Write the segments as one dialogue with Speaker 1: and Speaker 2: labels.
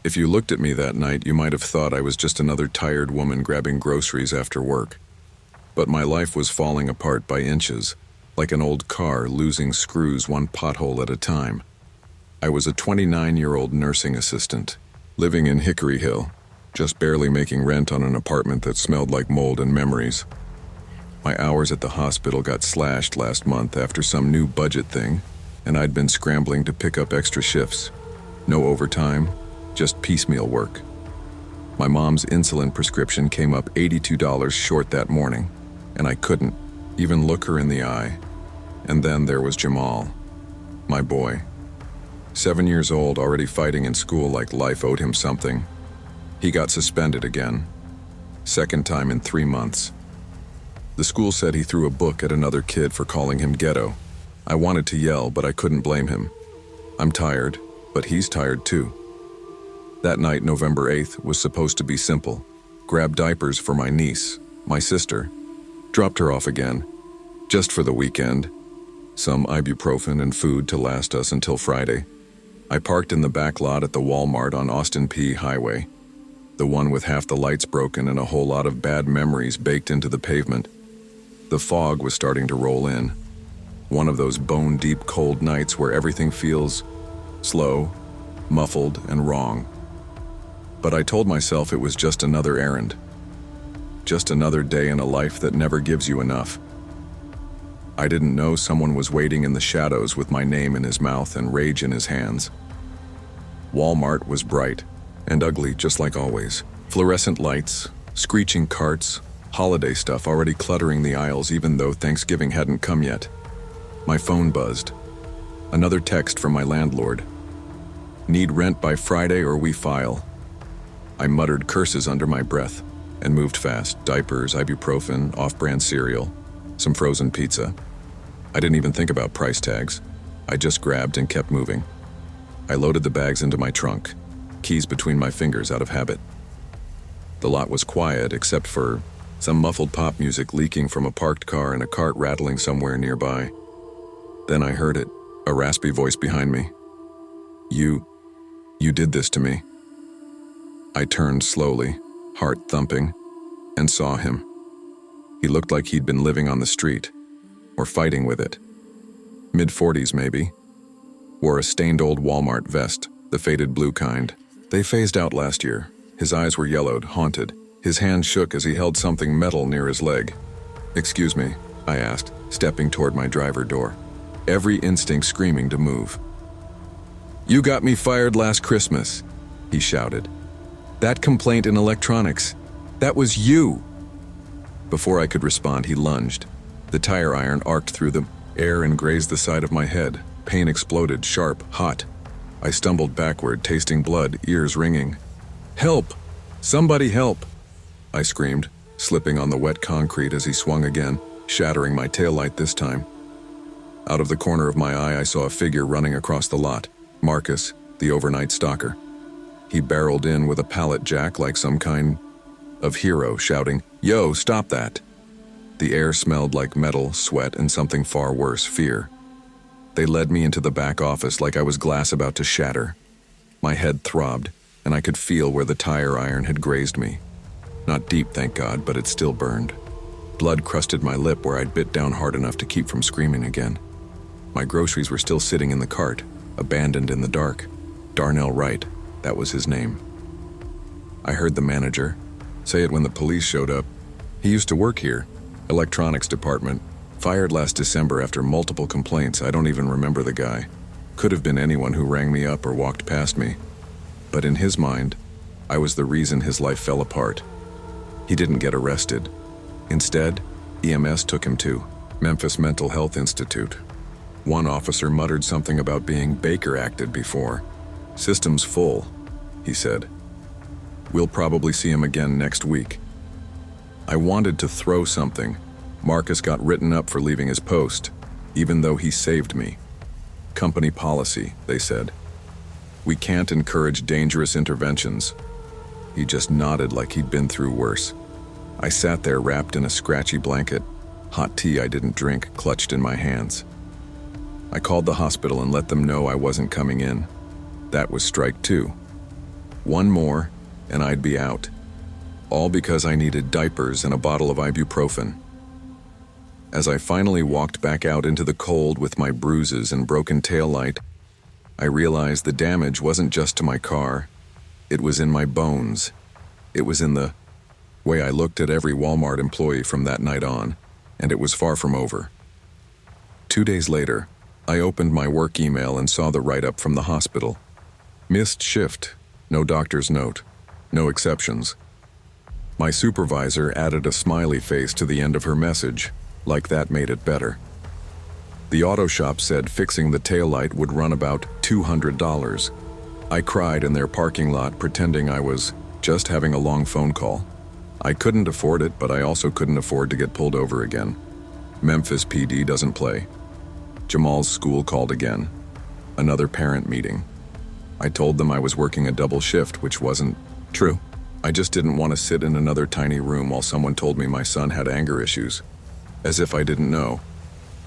Speaker 1: If you looked at me that night, you might have thought I was just another tired woman grabbing groceries after work. But my life was falling apart by inches, like an old car losing screws one pothole at a time. I was a 29-year-old nursing assistant, living in Hickory Hill, just barely making rent on an apartment that smelled like mold and memories. My hours at the hospital got slashed last month after some new budget thing, and I'd been scrambling to pick up extra shifts. No overtime, just piecemeal work. My mom's insulin prescription came up $82 short that morning, and I couldn't even look her in the eye. And then there was Jamal, my boy. 7 years old, already fighting in school like life owed him something. He got suspended again. Second time in 3 months. The school said he threw a book at another kid for calling him ghetto. I wanted to yell, but I couldn't blame him. I'm tired, but he's tired too. That night, November 8th, was supposed to be simple. Grab diapers for my niece, my sister. Dropped her off again, just for the weekend. Some ibuprofen and food to last us until Friday. I parked in the back lot at the Walmart on Austin P. Highway. The one with half the lights broken and a whole lot of bad memories baked into the pavement. The fog was starting to roll in. One of those bone-deep cold nights where everything feels slow, muffled, and wrong. But I told myself it was just another errand. Just another day in a life that never gives you enough. I didn't know someone was waiting in the shadows with my name in his mouth and rage in his hands. Walmart was bright and ugly, just like always. Fluorescent lights, screeching carts, holiday stuff already cluttering the aisles even though Thanksgiving hadn't come yet. My phone buzzed. Another text from my landlord. Need rent by Friday or we file. I muttered curses under my breath and moved fast. Diapers, ibuprofen, off-brand cereal, some frozen pizza. I didn't even think about price tags. I just grabbed and kept moving. I loaded the bags into my trunk, keys between my fingers out of habit. The lot was quiet except for some muffled pop music leaking from a parked car and a cart rattling somewhere nearby. Then I heard it, a raspy voice behind me. You did this to me. I turned slowly, heart thumping, and saw him. He looked like he'd been living on the street, or fighting with it. Mid-40s maybe. Wore a stained old Walmart vest, the faded blue kind. They phased out last year. His eyes were yellowed, haunted. His hand shook as he held something metal near his leg. "Excuse me," I asked, stepping toward my driver door, every instinct screaming to move. "You got me fired last Christmas," he shouted. "That complaint in electronics, that was you." Before I could respond, he lunged. The tire iron arced through the air and grazed the side of my head. Pain exploded, sharp, hot. I stumbled backward, tasting blood, ears ringing. "Help! Somebody help!" I screamed, slipping on the wet concrete as he swung again, shattering my taillight this time. Out of the corner of my eye, I saw a figure running across the lot. Marcus, the overnight stalker. He barreled in with a pallet jack like some kind of hero, shouting, "Yo, stop that!" The air smelled like metal, sweat, and something far worse, fear. They led me into the back office like I was glass about to shatter. My head throbbed, and I could feel where the tire iron had grazed me. Not deep, thank God, but it still burned. Blood crusted my lip where I'd bit down hard enough to keep from screaming again. My groceries were still sitting in the cart, abandoned in the dark. Darnell Wright, that was his name. I heard the manager say it when the police showed up. He used to work here, electronics department, fired last December after multiple complaints. I don't even remember the guy. Could have been anyone who rang me up or walked past me. But in his mind, I was the reason his life fell apart. He didn't get arrested. Instead, EMS took him to Memphis Mental Health Institute. One officer muttered something about being Baker acted before. "System's full," he said. "We'll probably see him again next week." I wanted to throw something. Marcus got written up for leaving his post, even though he saved me. Company policy, they said. We can't encourage dangerous interventions. He just nodded like he'd been through worse. I sat there wrapped in a scratchy blanket, hot tea I didn't drink clutched in my hands. I called the hospital and let them know I wasn't coming in. That was strike two. One more, and I'd be out. All because I needed diapers and a bottle of ibuprofen. As I finally walked back out into the cold with my bruises and broken taillight, I realized the damage wasn't just to my car. It was in my bones. It was in the way I looked at every Walmart employee from that night on, and it was far from over. 2 days later, I opened my work email and saw the write-up from the hospital. Missed shift, no doctor's note, no exceptions. My supervisor added a smiley face to the end of her message, like that made it better. The auto shop said fixing the taillight would run about $200. I cried in their parking lot pretending I was just having a long phone call. I couldn't afford it, but I also couldn't afford to get pulled over again. Memphis PD doesn't play. Jamal's school called again. Another parent meeting. I told them I was working a double shift, which wasn't true. I just didn't want to sit in another tiny room while someone told me my son had anger issues. As if I didn't know.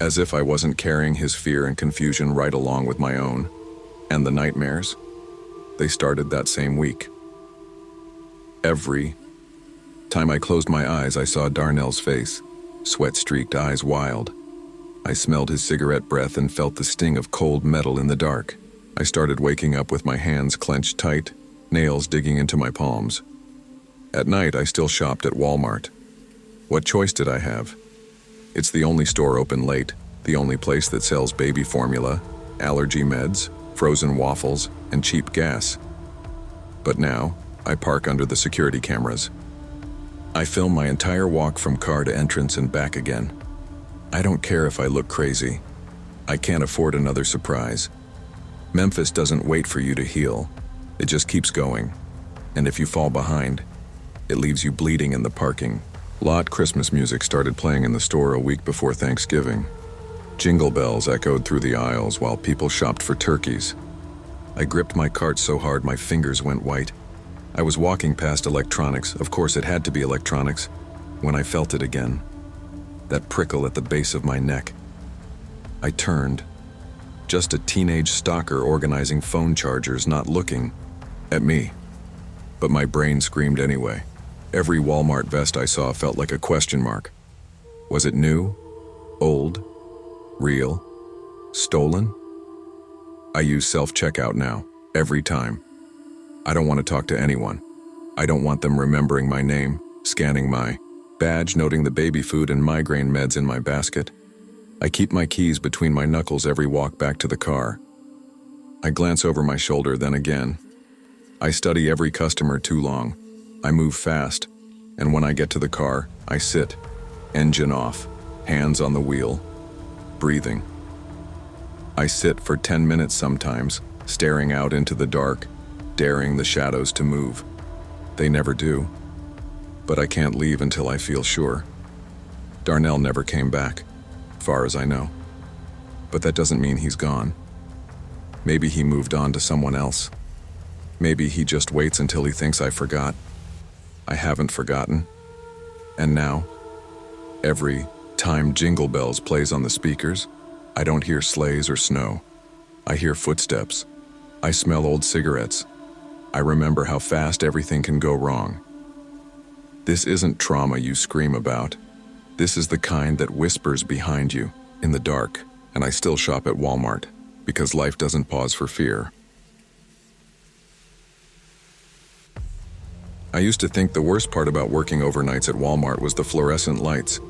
Speaker 1: As if I wasn't carrying his fear and confusion right along with my own. And the nightmares? They started that same week. Every time I closed my eyes, I saw Darnell's face, sweat-streaked eyes wild. I smelled his cigarette breath and felt the sting of cold metal in the dark. I started waking up with my hands clenched tight, nails digging into my palms. At night, I still shopped at Walmart. What choice did I have? It's the only store open late, the only place that sells baby formula, allergy meds, frozen waffles, and cheap gas. But now, I park under the security cameras. I film my entire walk from car to entrance and back again. I don't care if I look crazy. I can't afford another surprise. Memphis doesn't wait for you to heal. It just keeps going. And if you fall behind, it leaves you bleeding in the parking lot. Christmas music started playing in the store a week before Thanksgiving. Jingle bells echoed through the aisles while people shopped for turkeys. I gripped my cart so hard my fingers went white. I was walking past electronics, of course it had to be electronics, when I felt it again. That prickle at the base of my neck. I turned. Just a teenage stalker organizing phone chargers, not looking at me. But my brain screamed anyway. Every Walmart vest I saw felt like a question mark. Was it new? Old? Real? Stolen? I use self-checkout now, every time. I don't want to talk to anyone. I don't want them remembering my name, scanning my badge, noting the baby food and migraine meds in my basket. I keep my keys between my knuckles every walk back to the car. I glance over my shoulder, then again. I study every customer too long. I move fast, and when I get to the car, I sit, engine off, hands on the wheel, breathing. I sit for 10 minutes sometimes, staring out into the dark, daring the shadows to move. They never do. But I can't leave until I feel sure. Darnell never came back, far as I know. But that doesn't mean he's gone. Maybe he moved on to someone else. Maybe he just waits until he thinks I forgot. I haven't forgotten. And now, every time Jingle Bells plays on the speakers, I don't hear sleighs or snow. I hear footsteps. I smell old cigarettes. I remember how fast everything can go wrong. This isn't trauma you scream about. This is the kind that whispers behind you, in the dark, and I still shop at Walmart, because life doesn't pause for fear. I used to think the worst part about working overnights at Walmart was the fluorescent lights.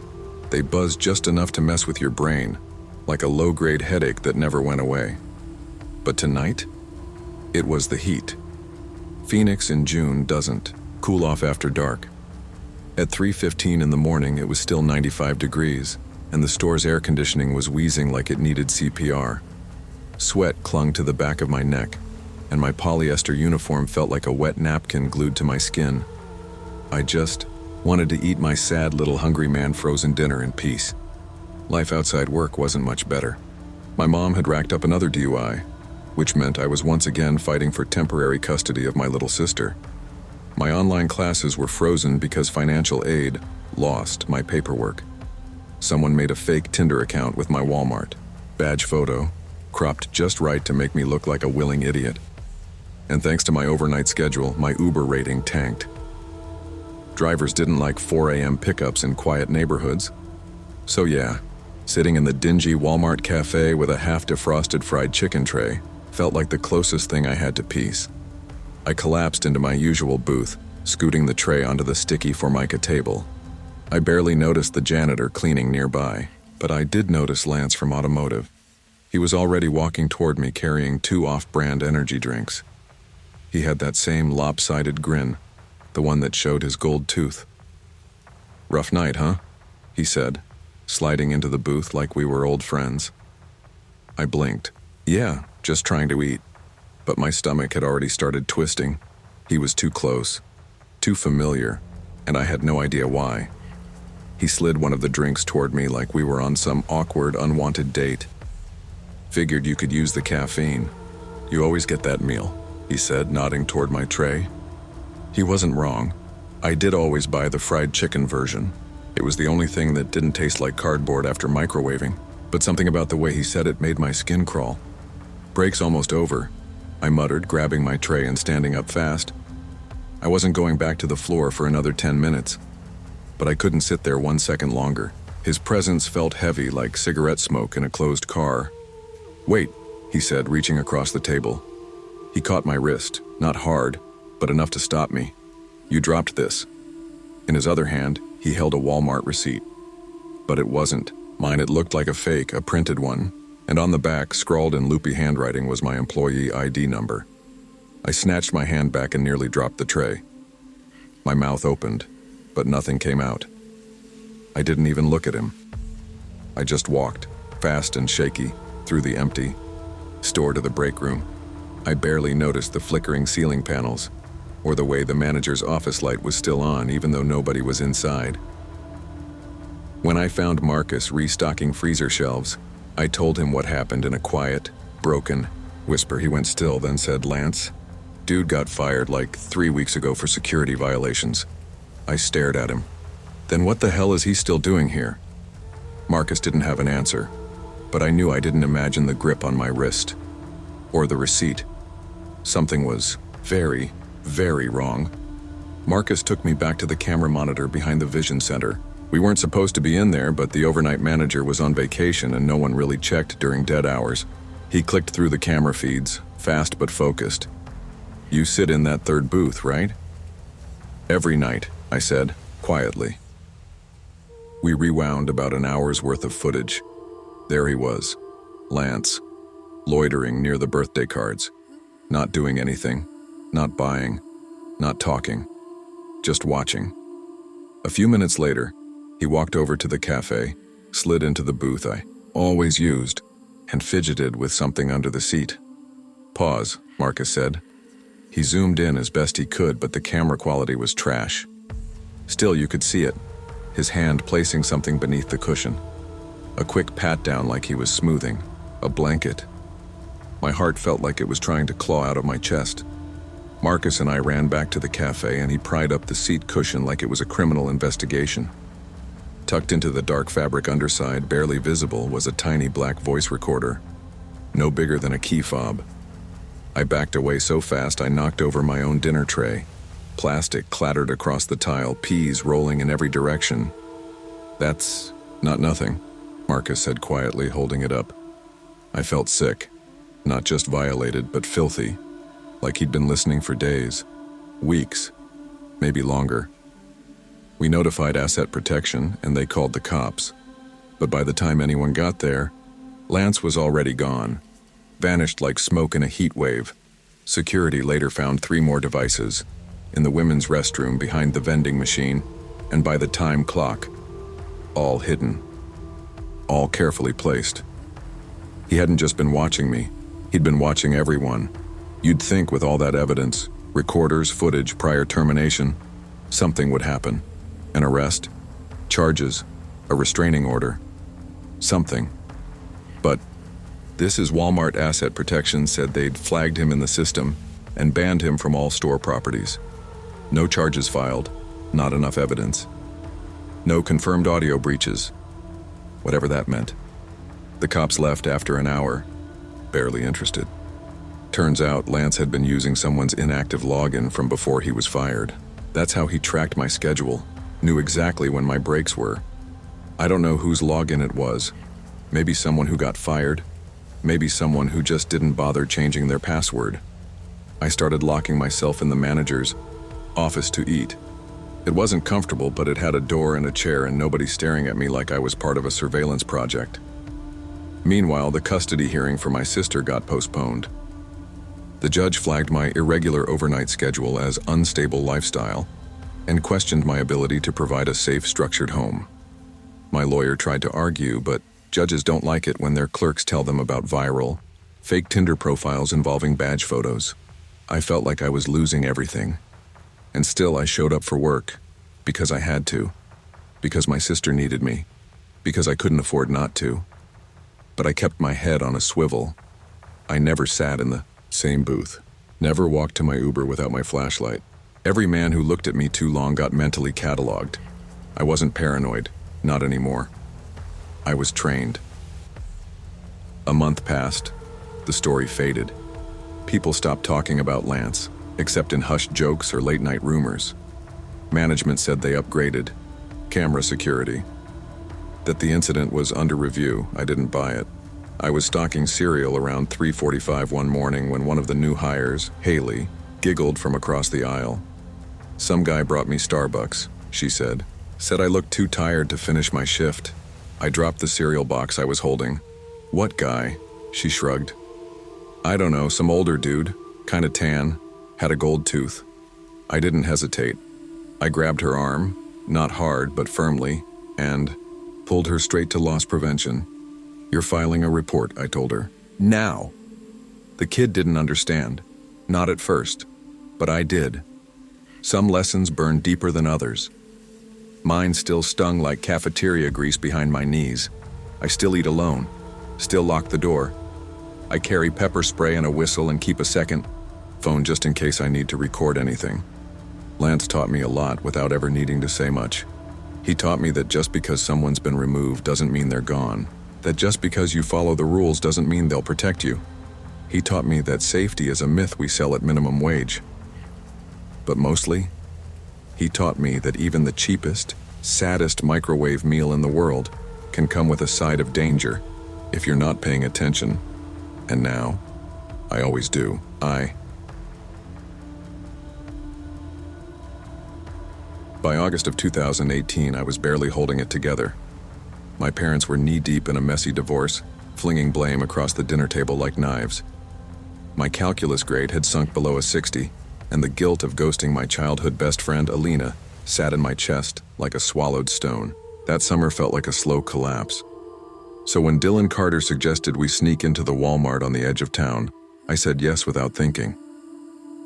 Speaker 1: They buzzed just enough to mess with your brain, like a low-grade headache that never went away. But tonight, it was the heat. Phoenix in June doesn't cool off after dark. At 3:15 in the morning, it was still 95 degrees, and the store's air conditioning was wheezing like it needed CPR. Sweat clung to the back of my neck, and my polyester uniform felt like a wet napkin glued to my skin. I just wanted to eat my sad little hungry man frozen dinner in peace. Life outside work wasn't much better. My mom had racked up another DUI, which meant I was once again fighting for temporary custody of my little sister. My online classes were frozen because financial aid lost my paperwork. Someone made a fake Tinder account with my Walmart badge photo, cropped just right to make me look like a willing idiot. And thanks to my overnight schedule, my Uber rating tanked. Drivers didn't like 4 a.m. pickups in quiet neighborhoods. So yeah, sitting in the dingy Walmart cafe with a half-defrosted fried chicken tray felt like the closest thing I had to peace. I collapsed into my usual booth, scooting the tray onto the sticky Formica table. I barely noticed the janitor cleaning nearby, but I did notice Lance from Automotive. He was already walking toward me carrying 2 off-brand energy drinks. He had that same lopsided grin, the one that showed his gold tooth. "Rough night, huh?" he said, sliding into the booth like we were old friends. I blinked. Yeah, just trying to eat. But my stomach had already started twisting. He was too close, too familiar, and I had no idea why. He slid one of the drinks toward me like we were on some awkward, unwanted date. "Figured you could use the caffeine. You always get that meal," he said, nodding toward my tray. He wasn't wrong. I did always buy the fried chicken version. It was the only thing that didn't taste like cardboard after microwaving, but something about the way he said it made my skin crawl. "Break's almost over," I muttered, grabbing my tray and standing up fast. I wasn't going back to the floor for another 10 minutes, but I couldn't sit there 1 second longer. His presence felt heavy like cigarette smoke in a closed car. "Wait," he said, reaching across the table. He caught my wrist, not hard, but enough to stop me. "You dropped this." In his other hand, he held a Walmart receipt. But it wasn't mine. It looked like a fake, a printed one, and on the back, scrawled in loopy handwriting, was my employee ID number. I snatched my hand back and nearly dropped the tray. My mouth opened, but nothing came out. I didn't even look at him. I just walked, fast and shaky, through the empty store to the break room. I barely noticed the flickering ceiling panels, or the way the manager's office light was still on even though nobody was inside. When I found Marcus restocking freezer shelves, I told him what happened in a quiet, broken whisper. He went still, then said, "Lance, dude got fired like 3 weeks ago for security violations." I stared at him. "Then what the hell is he still doing here?" Marcus didn't have an answer, but I knew I didn't imagine the grip on my wrist, or the receipt. Something was very, very wrong. Marcus took me back to the camera monitor behind the vision center. We weren't supposed to be in there, but the overnight manager was on vacation and no one really checked during dead hours. He clicked through the camera feeds, fast but focused. "You sit in that third booth, right?" "Every night," I said, quietly. We rewound about an hour's worth of footage. There he was, Lance, loitering near the birthday cards, not doing anything, not buying, not talking, just watching. A few minutes later, he walked over to the cafe, slid into the booth I always used, and fidgeted with something under the seat. "Pause," Marcus said. He zoomed in as best he could, but the camera quality was trash. Still, you could see it, his hand placing something beneath the cushion. A quick pat-down like he was smoothing a blanket. My heart felt like it was trying to claw out of my chest. Marcus and I ran back to the cafe, and he pried up the seat cushion like it was a criminal investigation. Tucked into the dark fabric underside, barely visible, was a tiny black voice recorder, no bigger than a key fob. I backed away so fast I knocked over my own dinner tray. Plastic clattered across the tile, peas rolling in every direction. "That's not nothing," Marcus said quietly, holding it up. I felt sick, not just violated, but filthy, like he'd been listening for days, weeks, maybe longer. We notified asset protection, and they called the cops. But by the time anyone got there, Lance was already gone, vanished like smoke in a heat wave. Security later found 3 more devices, in the women's restroom behind the vending machine, and by the time clock, all hidden, all carefully placed. He hadn't just been watching me, he'd been watching everyone. You'd think with all that evidence, recorders, footage, prior termination, something would happen. An arrest, charges, a restraining order, something. But this is Walmart Asset Protection said they'd flagged him in the system and banned him from all store properties. No charges filed, not enough evidence. No confirmed audio breaches, whatever that meant. The cops left after an hour, barely interested. Turns out Lance had been using someone's inactive login from before he was fired. That's how he tracked my schedule, knew exactly when my breaks were. I don't know whose login it was. Maybe someone who got fired. Maybe someone who just didn't bother changing their password. I started locking myself in the manager's office to eat. It wasn't comfortable, but it had a door and a chair and nobody staring at me like I was part of a surveillance project. Meanwhile, the custody hearing for my sister got postponed. The judge flagged my irregular overnight schedule as unstable lifestyle and questioned my ability to provide a safe, structured home. My lawyer tried to argue, but judges don't like it when their clerks tell them about viral, fake Tinder profiles involving badge photos. I felt like I was losing everything. And still I showed up for work, because I had to, because my sister needed me, because I couldn't afford not to. But I kept my head on a swivel. I never sat in the same booth, never walked to my Uber without my flashlight. Every man who looked at me too long got mentally cataloged. I wasn't paranoid, not anymore. I was trained. A month passed. The story faded. People stopped talking about Lance, except in hushed jokes or late-night rumors. Management said they upgraded camera security. That the incident was under review, I didn't buy it. I was stocking cereal around 3:45 one morning when one of the new hires, Haley, giggled from across the aisle. "Some guy brought me Starbucks," she said. Said I looked too tired to finish my shift. I dropped the cereal box I was holding. "What guy?" she shrugged. "I don't know, some older dude, kinda tan, had a gold tooth." I didn't hesitate. I grabbed her arm, not hard but firmly, and pulled her straight to loss prevention. "You're filing a report," I told her. "Now!" The kid didn't understand. Not at first. But I did. Some lessons burn deeper than others. Mine still stung like cafeteria grease behind my knees. I still eat alone. Still lock the door. I carry pepper spray and a whistle and keep a second phone just in case I need to record anything. Lance taught me a lot without ever needing to say much. He taught me that just because someone's been removed doesn't mean they're gone. That just because you follow the rules doesn't mean they'll protect you. He taught me that safety is a myth we sell at minimum wage. But mostly, he taught me that even the cheapest, saddest microwave meal in the world can come with a side of danger if you're not paying attention. And now, I always do. By August of 2018, I was barely holding it together. My parents were knee-deep in a messy divorce, flinging blame across the dinner table like knives. My calculus grade had sunk below a 60, and the guilt of ghosting my childhood best friend, Alina, sat in my chest like a swallowed stone. That summer felt like a slow collapse. So when Dylan Carter suggested we sneak into the Walmart on the edge of town, I said yes without thinking.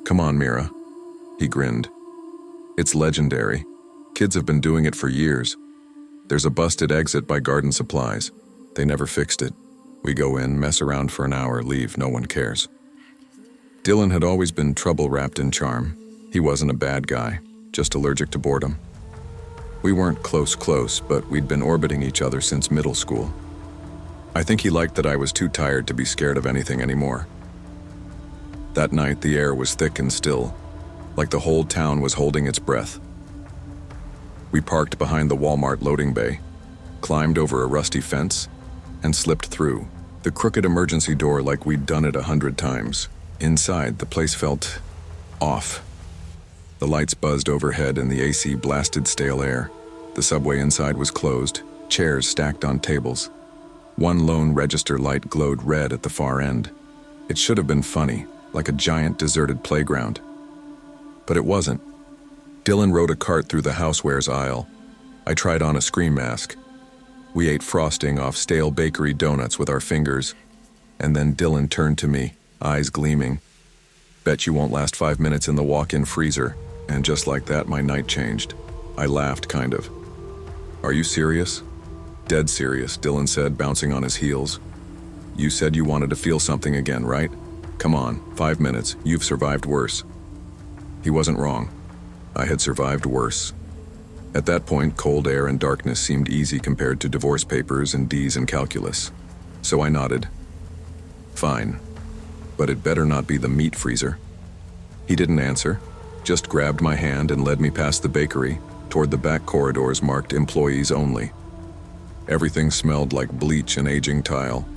Speaker 1: "Come on, Mira." He grinned. "It's legendary. Kids have been doing it for years. There's a busted exit by Garden Supplies. They never fixed it. We go in, mess around for an hour, leave, no one cares." Dylan had always been trouble wrapped in charm. He wasn't a bad guy, just allergic to boredom. We weren't close, but we'd been orbiting each other since middle school. I think he liked that I was too tired to be scared of anything anymore. That night, the air was thick and still, like the whole town was holding its breath. We parked behind the Walmart loading bay, climbed over a rusty fence, and slipped through the crooked emergency door like we'd done it 100 times. Inside, the place felt off. The lights buzzed overhead and the AC blasted stale air. The subway inside was closed, chairs stacked on tables. One lone register light glowed red at the far end. It should have been funny, like a giant deserted playground. But it wasn't. Dylan rode a cart through the housewares aisle. I tried on a scream mask. We ate frosting off stale bakery donuts with our fingers, and then Dylan turned to me, eyes gleaming. "Bet you won't last 5 minutes in the walk-in freezer." And just like that, my night changed. I laughed, kind of. "Are you serious?" "Dead serious," Dylan said, bouncing on his heels. "You said you wanted to feel something again, right? Come on, 5 minutes, you've survived worse." He wasn't wrong. I had survived worse. At that point, cold air and darkness seemed easy compared to divorce papers and D's and calculus. So I nodded. "Fine." but it better not be the meat freezer. He didn't answer, just grabbed my hand and led me past the bakery toward the back corridors marked employees only. Everything smelled like bleach and aging tile.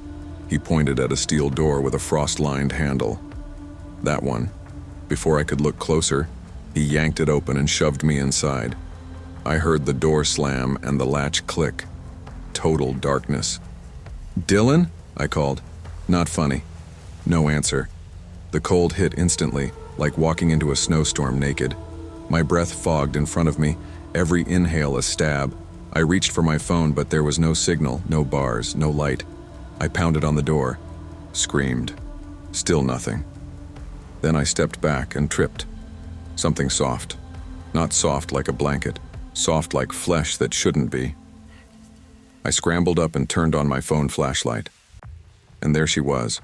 Speaker 1: He pointed at a steel door with a frost-lined handle. That one. Before I could look closer, he yanked it open and shoved me inside. I heard the door slam and the latch click. Total darkness. "Dylan?" I called. Not funny. No answer. The cold hit instantly, like walking into a snowstorm naked. My breath fogged in front of me, every inhale a stab. I reached for my phone, but there was no signal, no bars, no light. I pounded on the door, screamed. Still nothing. Then I stepped back and tripped. Something soft. Not soft like a blanket, soft like flesh that shouldn't be. I scrambled up and turned on my phone flashlight. And there she was,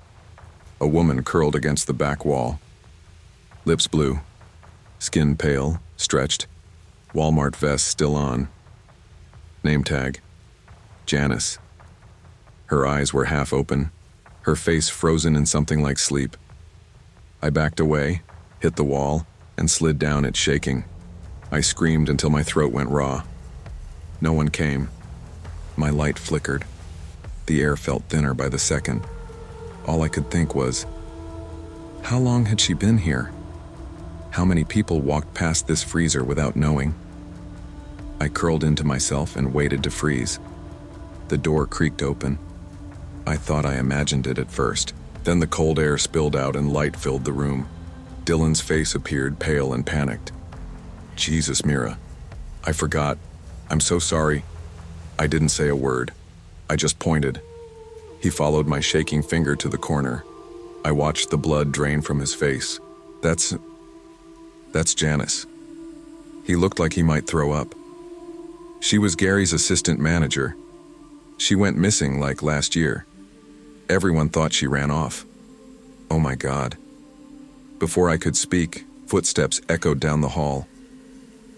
Speaker 1: a woman curled against the back wall. Lips blue, skin pale, stretched, Walmart vest still on. Name tag, Janice. Her eyes were half open, her face frozen in something like sleep. I backed away, hit the wall, and slid down it shaking. I screamed until my throat went raw. No one came. My light flickered. The air felt thinner by the second. All I could think was, how long had she been here? How many people walked past this freezer without knowing? I curled into myself and waited to freeze. The door creaked open. I thought I imagined it at first. Then the cold air spilled out and light filled the room. Dylan's face appeared pale and panicked. Jesus, Mira. I forgot. I'm so sorry. I didn't say a word. I just pointed. He followed my shaking finger to the corner. I watched the blood drain from his face. That's Janice. He looked like he might throw up. She was Gary's assistant manager. She went missing like last year. Everyone thought she ran off. Oh my God. Before I could speak, footsteps echoed down the hall.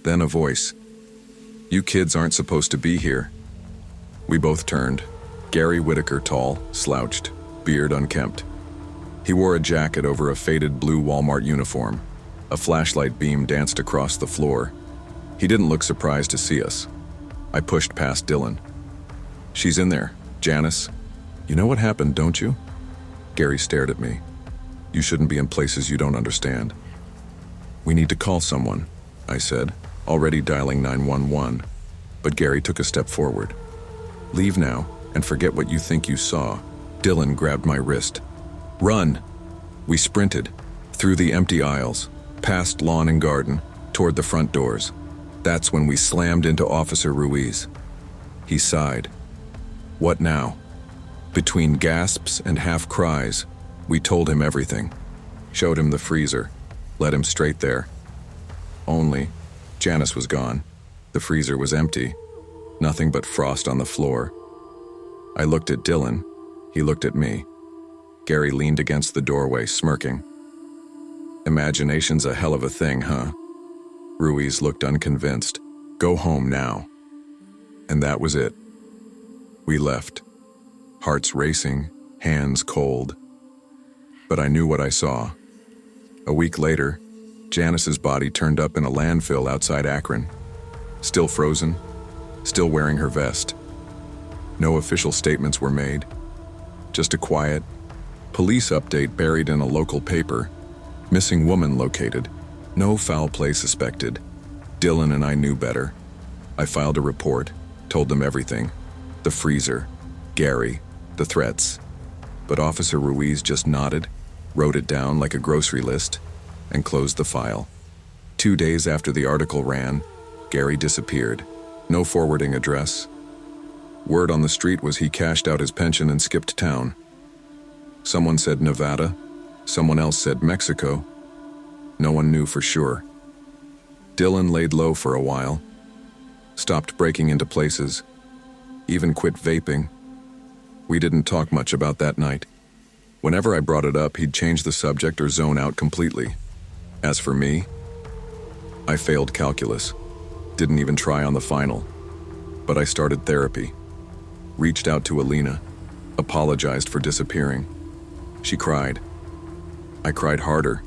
Speaker 1: Then a voice. You kids aren't supposed to be here. We both turned. Gary Whitaker, tall, slouched, beard unkempt. He wore a jacket over a faded blue Walmart uniform. A flashlight beam danced across the floor. He didn't look surprised to see us. I pushed past Dylan. She's in there, Janice. You know what happened, don't you? Gary stared at me. You shouldn't be in places you don't understand. We need to call someone, I said, already dialing 911. But Gary took a step forward. Leave now and forget what you think you saw. Dylan grabbed my wrist. Run! We sprinted, through the empty aisles, past lawn and garden, toward the front doors. That's when we slammed into Officer Ruiz. He sighed. What now? Between gasps and half cries, we told him everything. Showed him the freezer, led him straight there. Only, Janice was gone. The freezer was empty. Nothing but frost on the floor. I looked at Dylan. He looked at me. Gary leaned against the doorway, smirking. Imagination's a hell of a thing, huh? Ruiz looked unconvinced. Go home now. And that was it. We left. Hearts racing, hands cold. But I knew what I saw. A week later, Janice's body turned up in a landfill outside Akron. Still frozen, still wearing her vest. No official statements were made. Just a quiet police update buried in a local paper. Missing woman located. No foul play suspected. Dylan and I knew better. I filed a report, told them everything. The freezer, Gary, the threats. But Officer Ruiz just nodded, wrote it down like a grocery list, and closed the file. 2 days after the article ran, Gary disappeared. No forwarding address. Word on the street was he cashed out his pension and skipped town. Someone said Nevada. Someone else said Mexico. No one knew for sure. Dylan laid low for a while. Stopped breaking into places. Even quit vaping. We didn't talk much about that night. Whenever I brought it up, he'd change the subject or zone out completely. As for me, I failed calculus. Didn't even try on the final. But I started therapy. Reached out to Alina. Apologized for disappearing. She cried. I cried harder.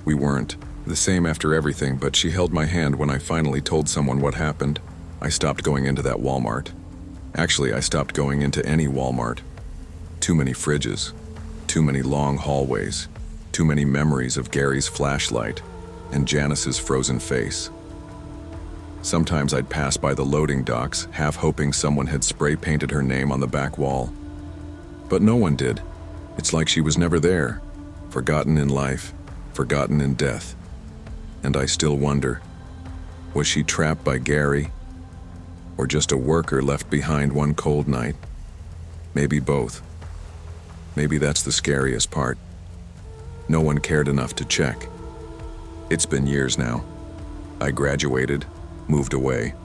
Speaker 1: We weren't the same after everything, but she held my hand when I finally told someone what happened. I stopped going into that Walmart. Actually, I stopped going into any Walmart. Too many fridges, too many long hallways, too many memories of Gary's flashlight and Janice's frozen face. Sometimes I'd pass by the loading docks, half hoping someone had spray painted her name on the back wall. But no one did. It's like she was never there, forgotten in life, forgotten in death. And I still wonder, was she trapped by Gary? Or just a worker left behind one cold night? Maybe both. Maybe that's the scariest part. No one cared enough to check. It's been years now. I graduated, moved away,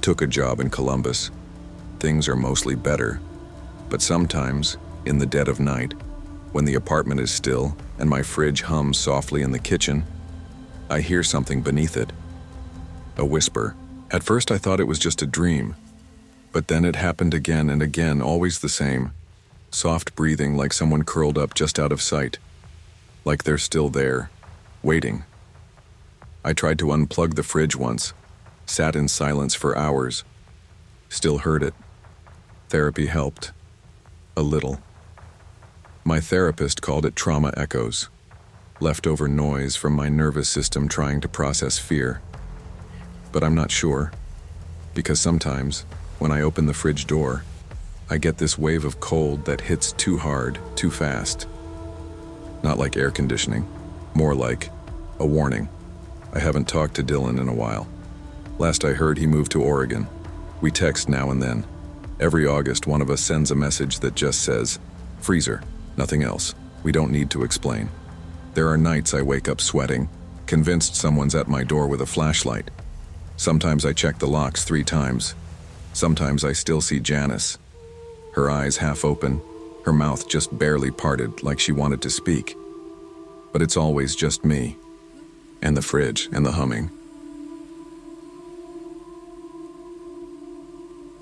Speaker 1: took a job in Columbus. Things are mostly better. But sometimes, in the dead of night, when the apartment is still and my fridge hums softly in the kitchen, I hear something beneath it. A whisper. At first I thought it was just a dream, but then it happened again and again, always the same. Soft breathing, like someone curled up just out of sight. Like they're still there, waiting. I tried to unplug the fridge once, sat in silence for hours. Still heard it. Therapy helped. A little. My therapist called it trauma echoes. Leftover noise from my nervous system trying to process fear. But I'm not sure, because sometimes, when I open the fridge door, I get this wave of cold that hits too hard, too fast. Not like air conditioning, more like a warning. I haven't talked to Dylan in a while. Last I heard, he moved to Oregon. We text now and then. Every August, one of us sends a message that just says, "Freezer, nothing else. We don't need to explain." There are nights I wake up sweating, convinced someone's at my door with a flashlight. Sometimes I check the locks 3 times. Sometimes I still see Janice. Her eyes half open, her mouth just barely parted like she wanted to speak. But it's always just me, and the fridge, and the humming.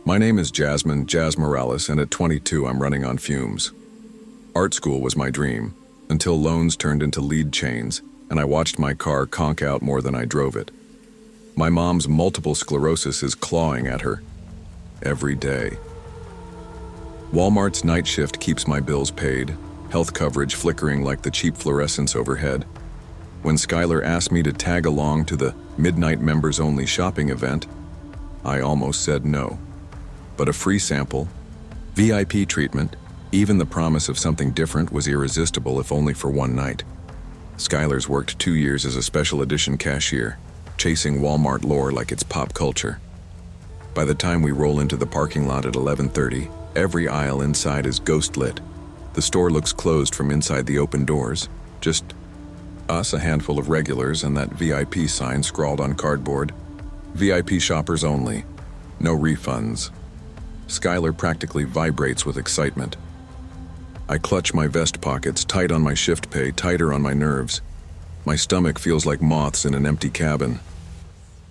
Speaker 1: My name is Jazz Morales, and at 22 I'm running on fumes. Art school was my dream, until loans turned into lead chains, and I watched my car conk out more than I drove it. My mom's multiple sclerosis is clawing at her. Every day. Walmart's night shift keeps my bills paid, health coverage flickering like the cheap fluorescents overhead. When Skylar asked me to tag along to the midnight members-only shopping event, I almost said no. But a free sample, VIP treatment, even the promise of something different was irresistible, if only for one night. Skylar's worked 2 years as a special edition cashier, chasing Walmart lore like it's pop culture. By the time we roll into the parking lot at 11:30, every aisle inside is ghost-lit. The store looks closed from inside the open doors. Just us, a handful of regulars, and that VIP sign scrawled on cardboard. VIP shoppers only. No refunds. Skylar practically vibrates with excitement. I clutch my vest pockets, tight on my shift pay, tighter on my nerves. My stomach feels like moths in an empty cabin.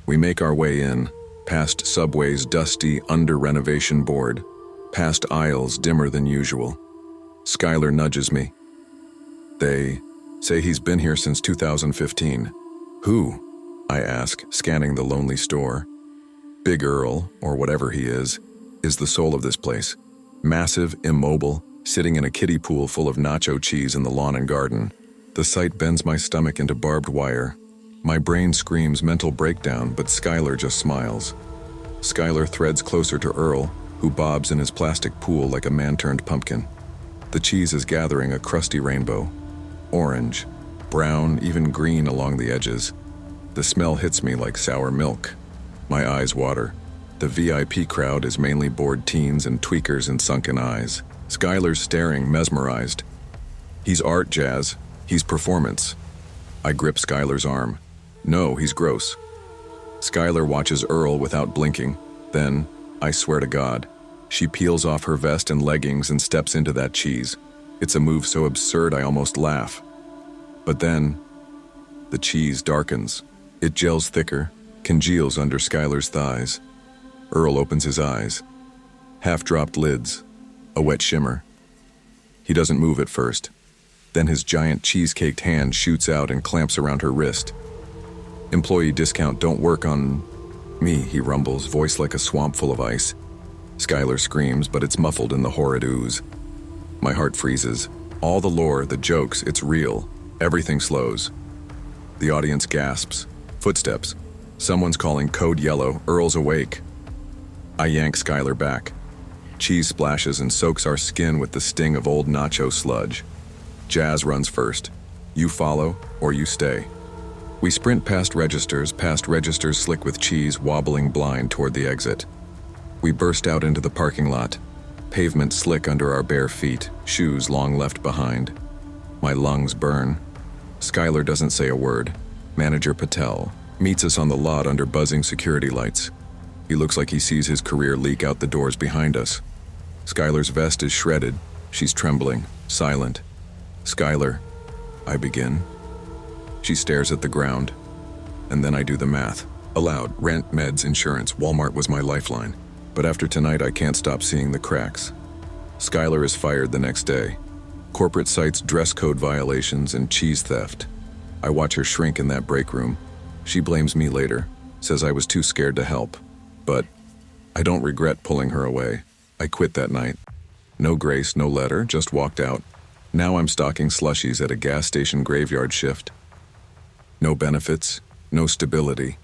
Speaker 1: We make our way in, past Subway's dusty under-renovation board, past aisles dimmer than usual. Skylar nudges me. They say he's been here since 2015. Who? I ask, scanning the lonely store. Big Earl, or whatever he is the soul of this place. Massive, immobile, sitting in a kiddie pool full of Nacho Cheese in the lawn and garden. The sight bends my stomach into barbed wire. My brain screams mental breakdown, but Skylar just smiles. Skylar threads closer to Earl, who bobs in his plastic pool like a man-turned pumpkin. The cheese is gathering a crusty rainbow. Orange, brown, even green along the edges. The smell hits me like sour milk. My eyes water. The VIP crowd is mainly bored teens and tweakers in sunken eyes. Skylar's staring, mesmerized. He's art, Jazz. He's performance. I grip Skylar's arm. No, he's gross. Skylar watches Earl without blinking. Then, I swear to God, she peels off her vest and leggings and steps into that cheese. It's a move so absurd I almost laugh. But then, the cheese darkens. It gels thicker, congeals under Skylar's thighs. Earl opens his eyes. Half-dropped lids. A wet shimmer. He doesn't move at first. Then his giant cheese-caked hand shoots out and clamps around her wrist. "Employee discount don't work on me," he rumbles, voice like a swamp full of ice. Skylar screams, but it's muffled in the horrid ooze. My heart freezes. All the lore, the jokes, it's real. Everything slows. The audience gasps. Footsteps. Someone's calling code yellow. Earl's awake. I yank Skylar back. Cheese splashes and soaks our skin with the sting of old nacho sludge. Jazz runs first. You follow, or you stay. We sprint past registers slick with cheese, wobbling blind toward the exit. We burst out into the parking lot. Pavement slick under our bare feet, shoes long left behind. My lungs burn. Skylar doesn't say a word. Manager Patel meets us on the lot under buzzing security lights. He looks like he sees his career leak out the doors behind us. Skylar's vest is shredded. She's trembling, silent. "Skylar," I begin. She stares at the ground. And then I do the math. Aloud, rent, meds, insurance, Walmart was my lifeline. But after tonight, I can't stop seeing the cracks. Skylar is fired the next day. Corporate cites dress code violations and cheese theft. I watch her shrink in that break room. She blames me later, says I was too scared to help. But I don't regret pulling her away. I quit that night. No grace, no letter, just walked out. Now I'm stocking slushies at a gas station graveyard shift. No benefits, no stability.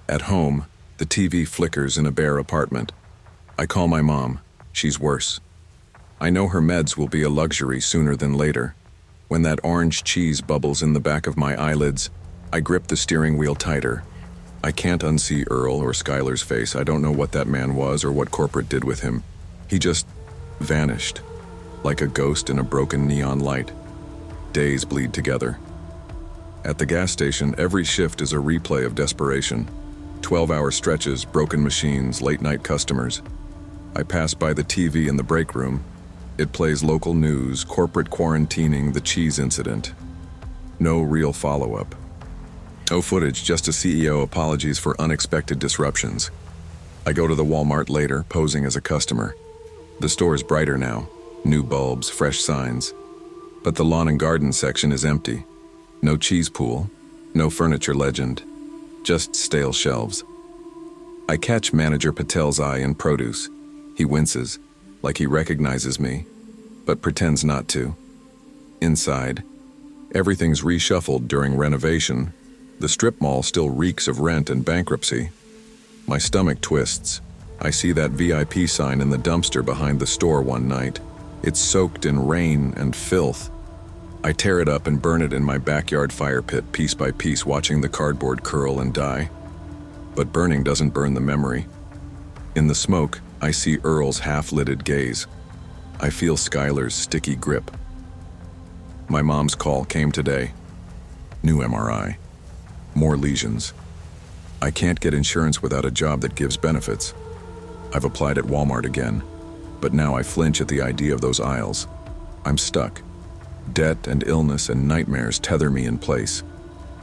Speaker 1: At home, the TV flickers in a bare apartment. I call my mom. She's worse. I know her meds will be a luxury sooner than later. When that orange cheese bubbles in the back of my eyelids, I grip the steering wheel tighter. I can't unsee Earl or Skylar's face. I don't know what that man was or what corporate did with him. He just vanished, like a ghost in a broken neon light. Days bleed together. At the gas station, every shift is a replay of desperation. 12-hour stretches, broken machines, late-night customers. I pass by the TV in the break room. It plays local news, corporate quarantining, the cheese incident. No real follow-up. No footage, just a CEO apologies for unexpected disruptions. I go to the Walmart later, posing as a customer. The store's brighter now. New bulbs, fresh signs. But the lawn and garden section is empty. No cheese pool, no furniture legend. Just stale shelves. I catch Manager Patel's eye in produce. He winces, like he recognizes me, but pretends not to. Inside, everything's reshuffled during renovation. The strip mall still reeks of rent and bankruptcy. My stomach twists. I see that VIP sign in the dumpster behind the store one night. It's soaked in rain and filth. I tear it up and burn it in my backyard fire pit piece by piece, watching the cardboard curl and die. But burning doesn't burn the memory. In the smoke, I see Earl's half-lidded gaze. I feel Skylar's sticky grip. My mom's call came today. New MRI. More lesions. I can't get insurance without a job that gives benefits. I've applied at Walmart again, but now I flinch at the idea of those aisles. I'm stuck. Debt and illness and nightmares tether me in place.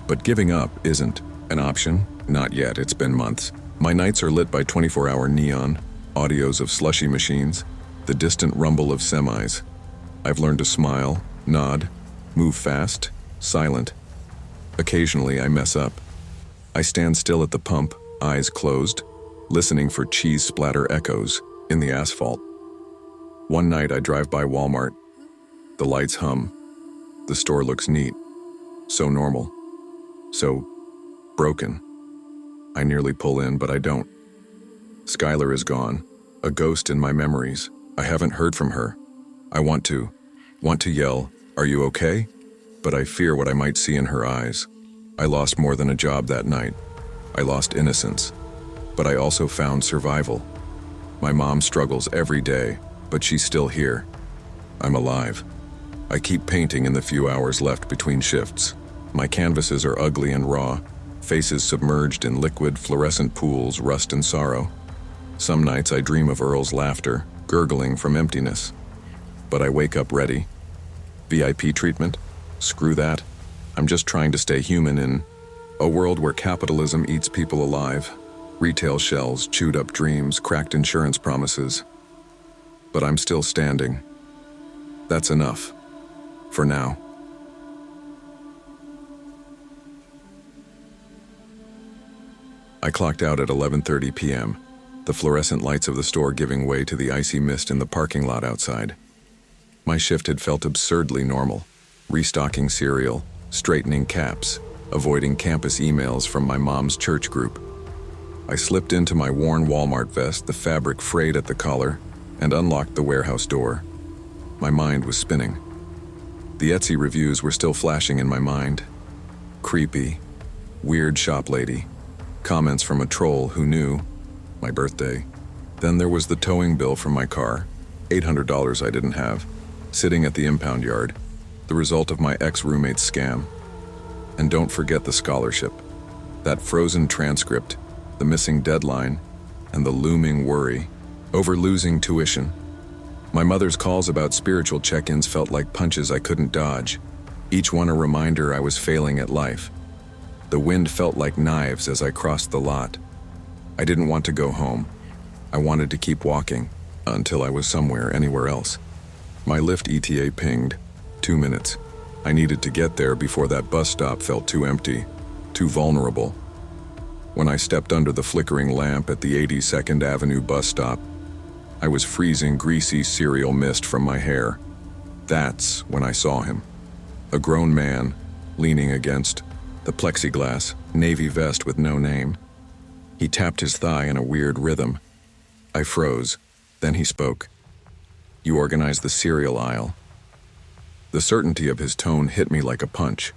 Speaker 1: But giving up isn't an option. Not yet, it's been months. My nights are lit by 24-hour neon, audios of slushy machines, the distant rumble of semis. I've learned to smile, nod, move fast, silent. Occasionally I mess up. I stand still at the pump, eyes closed, listening for cheese splatter echoes in the asphalt. One night I drive by Walmart. The lights hum. The store looks neat. So normal. So broken. I nearly pull in, but I don't. Skylar is gone. A ghost in my memories. I haven't heard from her. I want to yell, "Are you okay?" But I fear what I might see in her eyes. I lost more than a job that night. I lost innocence. But I also found survival. My mom struggles every day, but she's still here. I'm alive. I keep painting in the few hours left between shifts. My canvases are ugly and raw, faces submerged in liquid fluorescent pools, rust and sorrow. Some nights I dream of Earl's laughter, gurgling from emptiness. But I wake up ready. VIP treatment? Screw that. I'm just trying to stay human in a world where capitalism eats people alive. Retail shelves, chewed up dreams, cracked insurance promises. But I'm still standing. That's enough. For now. I clocked out at 11:30 p.m., the fluorescent lights of the store giving way to the icy mist in the parking lot outside. My shift had felt absurdly normal, restocking cereal, straightening caps, avoiding campus emails from my mom's church group. I slipped into my worn Walmart vest, the fabric frayed at the collar, and unlocked the warehouse door. My mind was spinning. The Etsy reviews were still flashing in my mind. Creepy, weird shop lady, comments from a troll who knew my birthday. Then there was the towing bill from my car, $800 I didn't have, sitting at the impound yard, the result of my ex-roommate's scam. And don't forget the scholarship, that frozen transcript, the missing deadline, and the looming worry over losing tuition. My mother's calls about spiritual check-ins felt like punches I couldn't dodge, each one a reminder I was failing at life. The wind felt like knives as I crossed the lot. I didn't want to go home. I wanted to keep walking until I was anywhere else. My Lyft ETA pinged. 2 minutes. I needed to get there before that bus stop felt too empty, too vulnerable. When I stepped under the flickering lamp at the 82nd Avenue bus stop, I was freezing greasy cereal mist from my hair. That's when I saw him. A grown man, leaning against the plexiglass, navy vest with no name. He tapped his thigh in a weird rhythm. I froze. Then he spoke. "You organize the cereal aisle." The certainty of his tone hit me like a punch.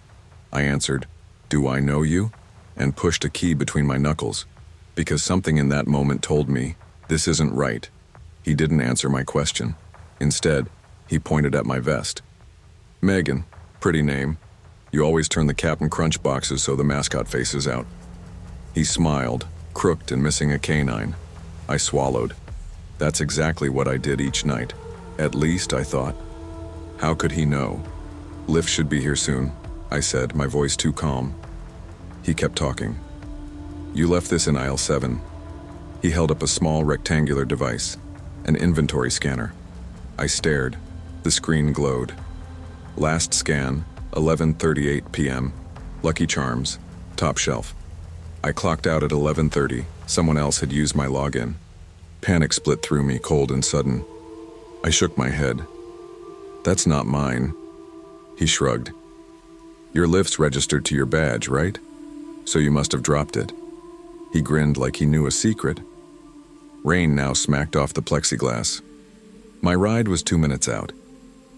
Speaker 1: I answered, "Do I know you?" and pushed a key between my knuckles, because something in that moment told me, this isn't right. He didn't answer my question. Instead, he pointed at my vest. "Megan, pretty name. You always turn the Captain Crunch boxes so the mascot faces out." He smiled, crooked and missing a canine. I swallowed. That's exactly what I did each night. At least, I thought. How could he know? "Lyft should be here soon," I said, my voice too calm. He kept talking. "You left this in aisle 7. He held up a small rectangular device, an inventory scanner. I stared. The screen glowed. Last scan, 11:38 p.m. Lucky Charms, top shelf. I clocked out at 11:30. Someone else had used my login. Panic split through me, cold and sudden. I shook my head. "That's not mine." He shrugged. "Your Lyft's registered to your badge, right? So you must have dropped it." He grinned like he knew a secret. Rain now smacked off the plexiglass. My ride was 2 minutes out.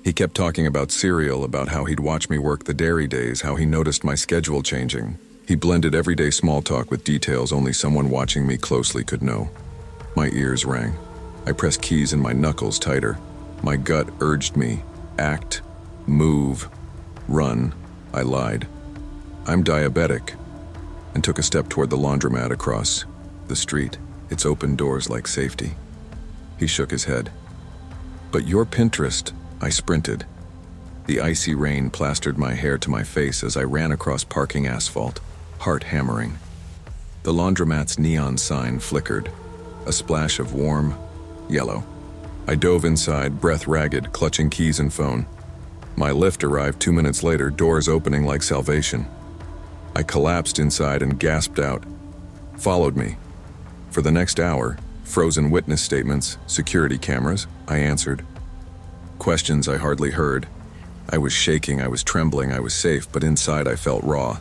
Speaker 1: He kept talking about cereal, about how he'd watch me work the dairy days, how he noticed my schedule changing. He blended everyday small talk with details only someone watching me closely could know. My ears rang. I pressed keys in my knuckles tighter. My gut urged me, act, move, run. I lied. "I'm diabetic," and took a step toward the laundromat across the street, its open doors like safety. He shook his head. "But your Pinterest," I sprinted. The icy rain plastered my hair to my face as I ran across parking asphalt, heart hammering. The laundromat's neon sign flickered, a splash of warm yellow. I dove inside, breath ragged, clutching keys and phone. My Lyft arrived 2 minutes later, doors opening like salvation. I collapsed inside and gasped out, "Followed me." For the next hour, frozen witness statements, security cameras, I answered. Questions I hardly heard. I was shaking, I was trembling, I was safe, but inside I felt raw.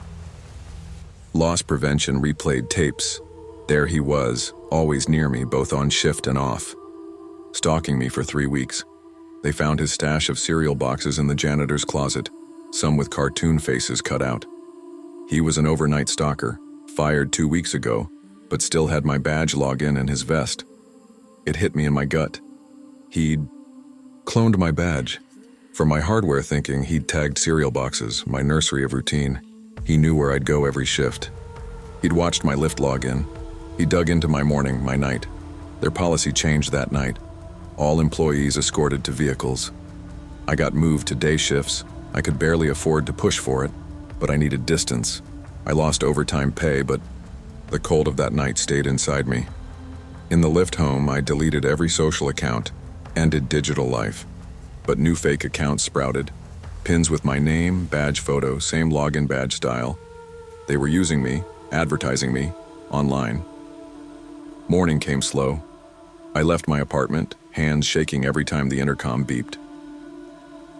Speaker 1: Loss prevention replayed tapes. There he was, always near me, both on shift and off. Stalking me for 3 weeks. They found his stash of cereal boxes in the janitor's closet, some with cartoon faces cut out. He was an overnight stalker, fired 2 weeks ago, but still had my badge login in his vest. It hit me in my gut. He'd cloned my badge. For my hardware thinking, he'd tagged cereal boxes, my nursery of routine. He knew where I'd go every shift. He'd watched my Lyft login. He dug into my morning, my night. Their policy changed that night. All employees escorted to vehicles. I got moved to day shifts. I could barely afford to push for it, but I needed distance. I lost overtime pay, but the cold of that night stayed inside me. In the Lyft home, I deleted every social account, ended digital life. But new fake accounts sprouted. Pins with my name, badge photo, same login badge style. They were using me, advertising me, online. Morning came slow. I left my apartment, hands shaking every time the intercom beeped.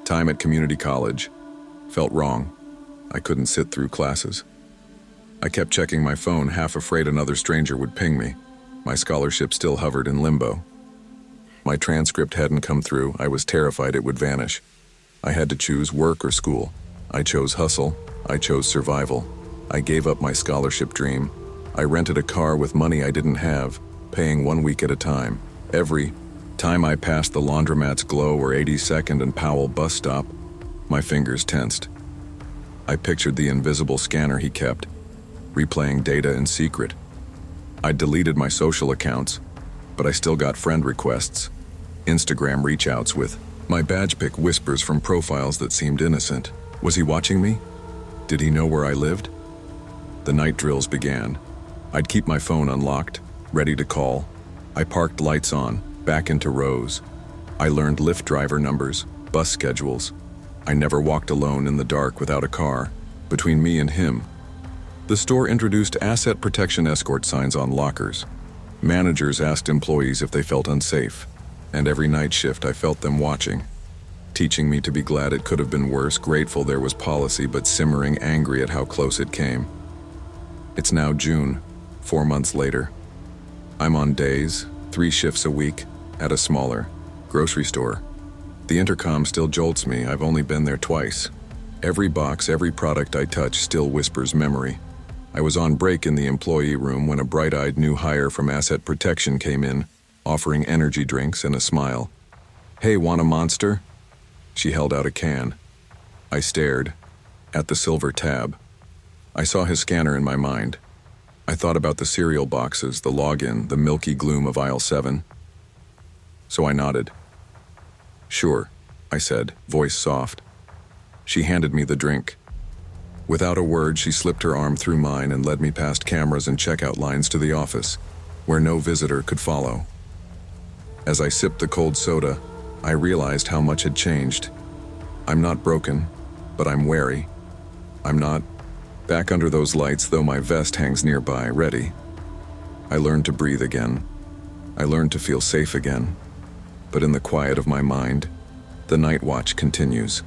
Speaker 1: Time at community college. Felt wrong. I couldn't sit through classes. I kept checking my phone, half afraid another stranger would ping me. My scholarship still hovered in limbo. My transcript hadn't come through. I was terrified it would vanish. I had to choose work or school. I chose hustle. I chose survival. I gave up my scholarship dream. I rented a car with money I didn't have, paying 1 week at a time. Every time I passed the laundromat's Glow or 82nd and Powell bus stop, my fingers tensed. I pictured the invisible scanner he kept, replaying data in secret. I'd deleted my social accounts, but I still got friend requests, Instagram reach-outs with my badge pic whispers from profiles that seemed innocent. Was he watching me? Did he know where I lived? The night drills began. I'd keep my phone unlocked, ready to call. I parked lights on, back into rows. I learned Lyft driver numbers, bus schedules. I never walked alone in the dark without a car. Between me and him, the store introduced asset protection escort signs on lockers. Managers asked employees if they felt unsafe, and every night shift I felt them watching, teaching me to be glad it could have been worse, grateful there was policy, but simmering angry at how close it came. It's now June, 4 months later. I'm on days, 3 shifts a week, at a smaller grocery store. The intercom still jolts me. I've only been there twice. Every box, every product I touch still whispers memory. I was on break in the employee room when a bright-eyed new hire from Asset Protection came in, offering energy drinks and a smile. "Hey, want a Monster?" She held out a can. I stared at the silver tab. I saw his scanner in my mind. I thought about the cereal boxes, the login, the milky gloom of aisle 7. So I nodded. "Sure," I said, voice soft. She handed me the drink. Without a word, she slipped her arm through mine and led me past cameras and checkout lines to the office, where no visitor could follow. As I sipped the cold soda, I realized how much had changed. I'm not broken, but I'm wary. I'm not back under those lights, though my vest hangs nearby, ready. I learned to breathe again. I learned to feel safe again. But in the quiet of my mind, the night watch continues.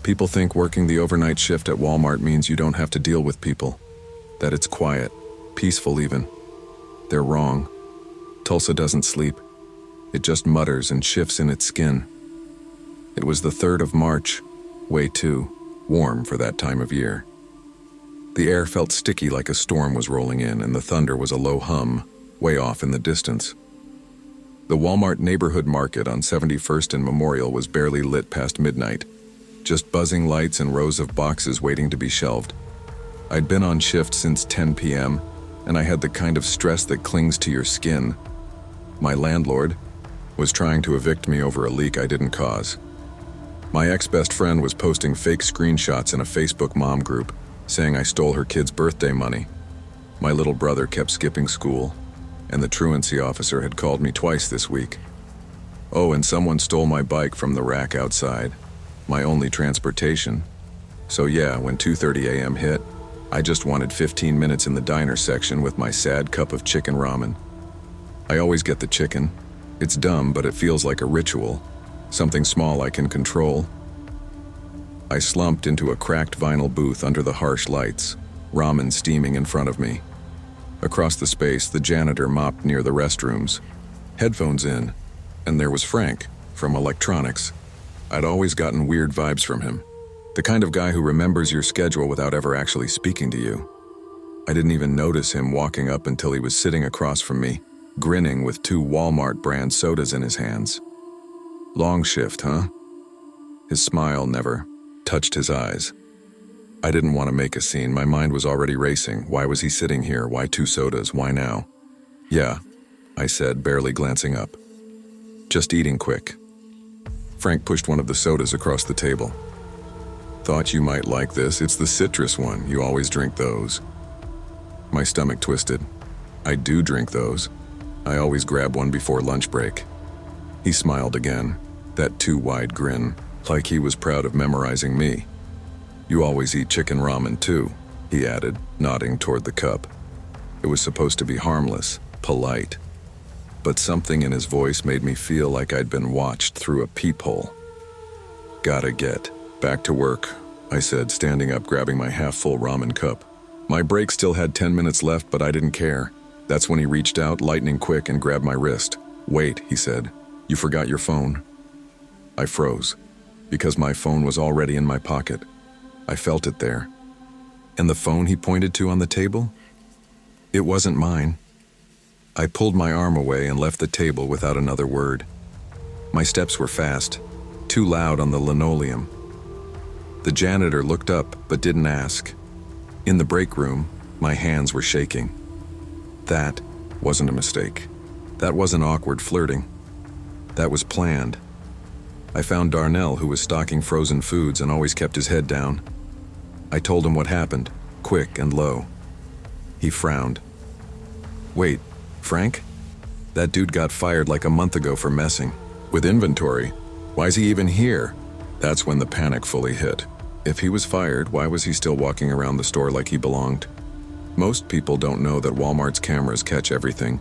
Speaker 1: People think working the overnight shift at Walmart means you don't have to deal with people, that it's quiet, peaceful even. They're wrong. Tulsa doesn't sleep. It just mutters and shifts in its skin. It was the 3rd of March, way too warm for that time of year. The air felt sticky like a storm was rolling in, and the thunder was a low hum, way off in the distance. The Walmart neighborhood market on 71st and Memorial was barely lit past midnight, just buzzing lights and rows of boxes waiting to be shelved. I'd been on shift since 10 p.m., and I had the kind of stress that clings to your skin. My landlord was trying to evict me over a leak I didn't cause. My ex-best friend was posting fake screenshots in a Facebook mom group, saying I stole her kid's birthday money. My little brother kept skipping school, and the truancy officer had called me twice this week. Oh, and someone stole my bike from the rack outside, my only transportation. So yeah, when 2:30 a.m. hit, I just wanted 15 minutes in the diner section with my sad cup of chicken ramen. I always get the chicken. It's dumb, but it feels like a ritual, something small I can control. I slumped into a cracked vinyl booth under the harsh lights, ramen steaming in front of me. Across the space, the janitor mopped near the restrooms, headphones in, and there was Frank, from electronics. I'd always gotten weird vibes from him, the kind of guy who remembers your schedule without ever actually speaking to you. I didn't even notice him walking up until he was sitting across from me, grinning with 2 Walmart brand sodas in his hands. Long shift, huh? His smile never touched his eyes. I didn't want to make a scene. My mind was already racing. Why was he sitting here? Why 2 sodas? Why now? Yeah, I said, barely glancing up. Just eating quick. Frank pushed one of the sodas across the table. Thought you might like this. It's the citrus one. You always drink those. My stomach twisted. I do drink those. I always grab one before lunch break. He smiled again, that too wide grin, like he was proud of memorizing me. "You always eat chicken ramen too," he added, nodding toward the cup. It was supposed to be harmless, polite, but something in his voice made me feel like I'd been watched through a peephole. "Gotta get back to work," I said, standing up, grabbing my half-full ramen cup. My break still had 10 minutes left, but I didn't care. That's when he reached out, lightning quick, and grabbed my wrist. "Wait," he said. "You forgot your phone." I froze, because my phone was already in my pocket. I felt it there. And the phone he pointed to on the table? It wasn't mine. I pulled my arm away and left the table without another word. My steps were fast, too loud on the linoleum. The janitor looked up but didn't ask. In the break room, my hands were shaking. That wasn't a mistake. That wasn't awkward flirting. That was planned. I found Darnell, who was stocking frozen foods and always kept his head down. I told him what happened, quick and low. He frowned. "Wait, Frank? That dude got fired like a month ago for messing with inventory. Why's he even here?" That's when the panic fully hit. If he was fired, why was he still walking around the store like he belonged? Most people don't know that Walmart's cameras catch everything,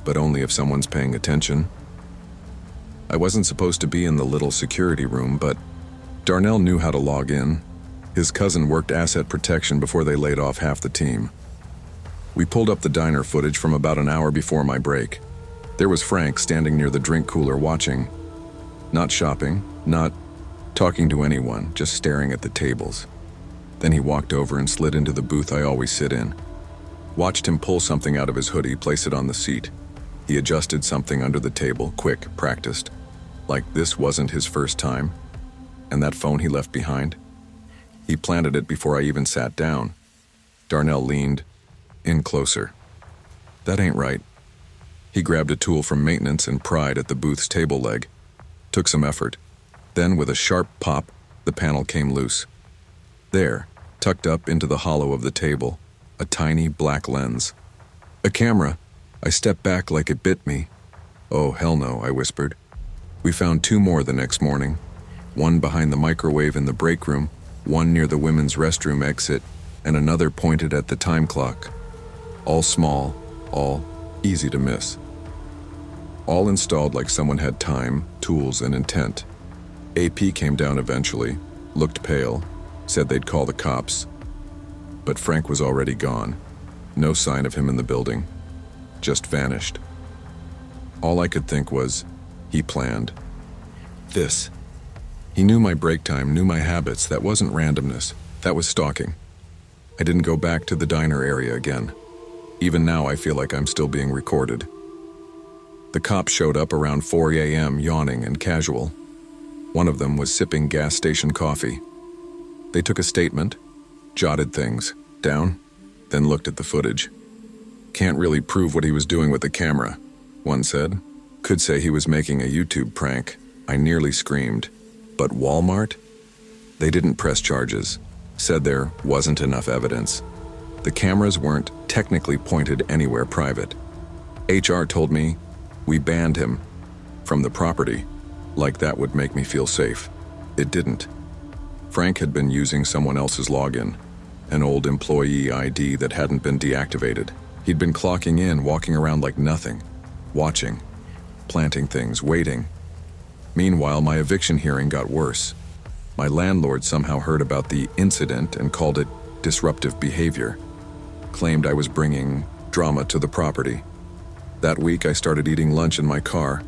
Speaker 1: but only if someone's paying attention. I wasn't supposed to be in the little security room, but Darnell knew how to log in. His cousin worked asset protection before they laid off half the team. We pulled up the diner footage from about an hour before my break. There was Frank standing near the drink cooler watching. Not shopping, not talking to anyone, just staring at the tables. Then he walked over and slid into the booth I always sit in. Watched him pull something out of his hoodie, place it on the seat. He adjusted something under the table, quick, practiced. Like this wasn't his first time. And that phone he left behind? He planted it before I even sat down. Darnell leaned in closer. "That ain't right." He grabbed a tool from maintenance and pried at the booth's table leg. Took some effort. Then, with a sharp pop, the panel came loose. There, tucked up into the hollow of the table, a tiny black lens. "A camera." I stepped back like it bit me. "Oh, hell no," I whispered. We found 2 more the next morning. One behind the microwave in the break room, one near the women's restroom exit, and another pointed at the time clock. All small, all easy to miss. All installed like someone had time, tools, and intent. AP came down eventually, looked pale, said they'd call the cops. But Frank was already gone. No sign of him in the building. Just vanished. All I could think was, he planned this. He knew my break time, knew my habits. That wasn't randomness. That was stalking. I didn't go back to the diner area again. Even now, I feel like I'm still being recorded. The cops showed up around 4 a.m., yawning and casual. One of them was sipping gas station coffee. They took a statement, jotted things down, then looked at the footage. "Can't really prove what he was doing with the camera," one said. "Could say he was making a YouTube prank." I nearly screamed. But Walmart? They didn't press charges. Said there wasn't enough evidence. The cameras weren't technically pointed anywhere private. HR told me we banned him from the property. Like that would make me feel safe. It didn't. Frank had been using someone else's login, an old employee ID that hadn't been deactivated. He'd been clocking in, walking around like nothing, watching, planting things, waiting. Meanwhile, my eviction hearing got worse. My landlord somehow heard about the incident and called it disruptive behavior. Claimed I was bringing drama to the property. That week, I started eating lunch in my car.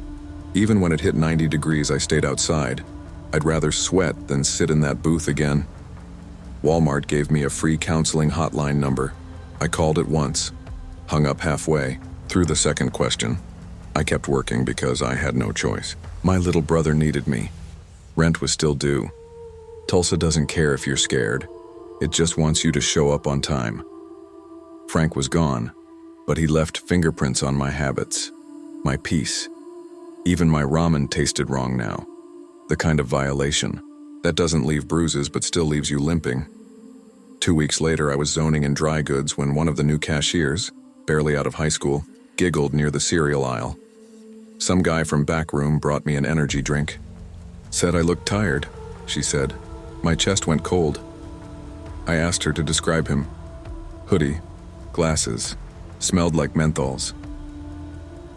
Speaker 1: Even when it hit 90 degrees, I stayed outside. I'd rather sweat than sit in that booth again. Walmart gave me a free counseling hotline number. I called it once, hung up halfway, through the second question. I kept working because I had no choice. My little brother needed me. Rent was still due. Tulsa doesn't care if you're scared. It just wants you to show up on time. Frank was gone, but he left fingerprints on my habits, my peace. Even my ramen tasted wrong now. The kind of violation that doesn't leave bruises but still leaves you limping. 2 weeks later, I was zoning in dry goods when one of the new cashiers, barely out of high school, giggled near the cereal aisle. Some guy from back room brought me an energy drink. Said I looked tired, she said. My chest went cold. I asked her to describe him. Hoodie, glasses, smelled like menthols.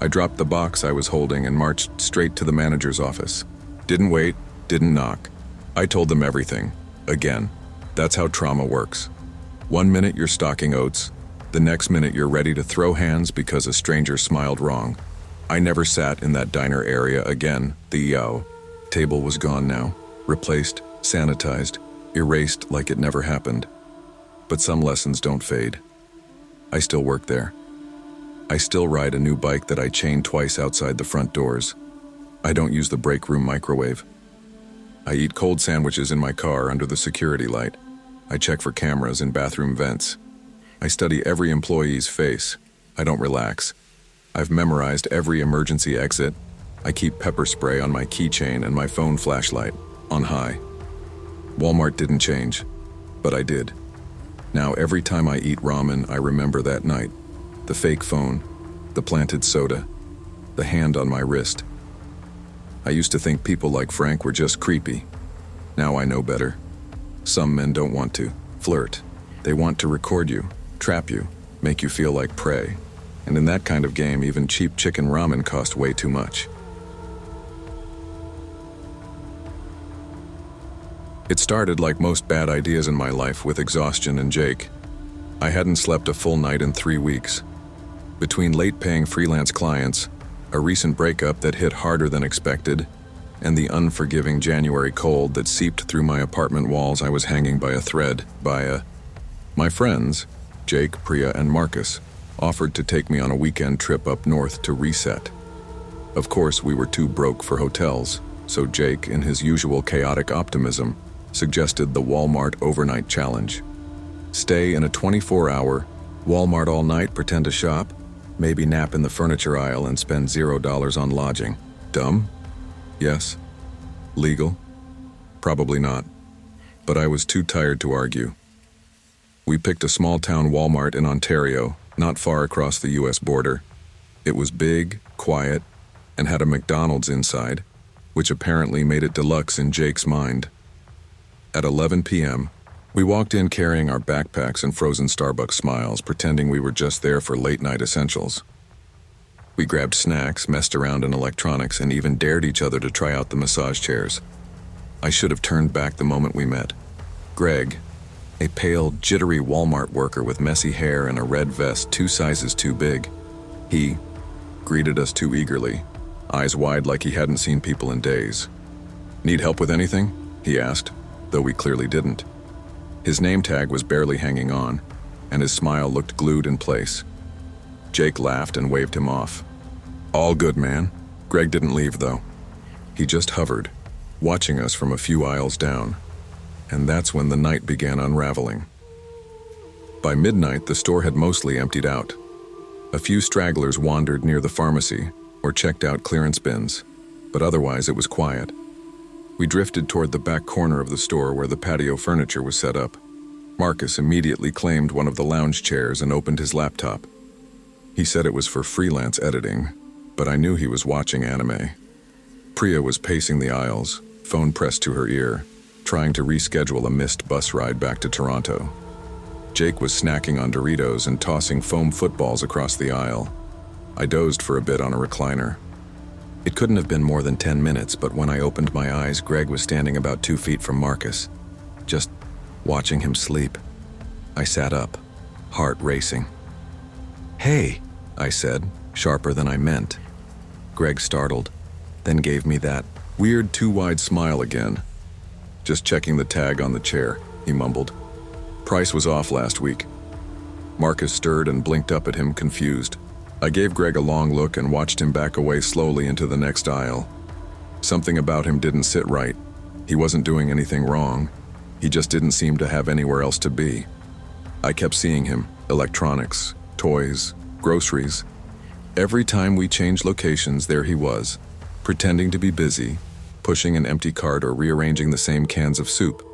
Speaker 1: I dropped the box I was holding and marched straight to the manager's office. Didn't wait, didn't knock. I told them everything. Again, that's how trauma works. 1 minute you're stocking oats, the next minute you're ready to throw hands because a stranger smiled wrong. I never sat in that diner area again. The table was gone now, replaced, sanitized, erased like it never happened. But some lessons don't fade. I still work there. I still ride a new bike that I chain twice outside the front doors. I don't use the break room microwave. I eat cold sandwiches in my car under the security light. I check for cameras in bathroom vents. I study every employee's face. I don't relax. I've memorized every emergency exit. I keep pepper spray on my keychain and my phone flashlight on high. Walmart didn't change, but I did. Now every time I eat ramen, I remember that night. The fake phone, the planted soda, the hand on my wrist. I used to think people like Frank were just creepy. Now I know better. Some men don't want to flirt. They want to record you, trap you, make you feel like prey. And in that kind of game, even cheap chicken ramen cost way too much. It started like most bad ideas in my life with exhaustion and Jake. I hadn't slept a full night in 3 weeks. Between late-paying freelance clients, a recent breakup that hit harder than expected, and the unforgiving January cold that seeped through my apartment walls, I was hanging by a thread. My friends, Jake, Priya, and Marcus, offered to take me on a weekend trip up north to reset. Of course, we were too broke for hotels, so Jake, in his usual chaotic optimism, suggested the Walmart overnight challenge. Stay in a 24-hour Walmart all night, pretend to shop, maybe nap in the furniture aisle and spend $0 on lodging. Dumb? Yes. Legal? Probably not. But I was too tired to argue. We picked a small-town Walmart in Ontario, not far across the US border. It was big, quiet, and had a McDonald's inside, which apparently made it deluxe in Jake's mind. At 11 p.m., we walked in carrying our backpacks and frozen Starbucks smiles, pretending we were just there for late-night essentials. We grabbed snacks, messed around in electronics, and even dared each other to try out the massage chairs. I should have turned back the moment we met. Greg, a pale, jittery Walmart worker with messy hair and a red vest 2 sizes too big, he greeted us too eagerly, eyes wide like he hadn't seen people in days. "Need help with anything?" he asked, though we clearly didn't. His name tag was barely hanging on, and his smile looked glued in place. Jake laughed and waved him off. "All good, man." Greg didn't leave, though. He just hovered, watching us from a few aisles down. And that's when the night began unraveling. By midnight, the store had mostly emptied out. A few stragglers wandered near the pharmacy or checked out clearance bins, but otherwise it was quiet. We drifted toward the back corner of the store where the patio furniture was set up. Marcus immediately claimed one of the lounge chairs and opened his laptop. He said it was for freelance editing, but I knew he was watching anime. Priya was pacing the aisles, phone pressed to her ear, trying to reschedule a missed bus ride back to Toronto. Jake was snacking on Doritos and tossing foam footballs across the aisle. I dozed for a bit on a recliner. It couldn't have been more than 10 minutes, but when I opened my eyes, Greg was standing about 2 feet from Marcus, just watching him sleep. I sat up, heart racing. "Hey," I said, sharper than I meant. Greg startled, then gave me that weird too-wide smile again. "Just checking the tag on the chair," he mumbled. "Price was off last week." Marcus stirred and blinked up at him, confused. I gave Greg a long look and watched him back away slowly into the next aisle. Something about him didn't sit right. He wasn't doing anything wrong. He just didn't seem to have anywhere else to be. I kept seeing him, electronics, toys, groceries. Every time we changed locations, there he was, pretending to be busy, pushing an empty cart or rearranging the same cans of soup.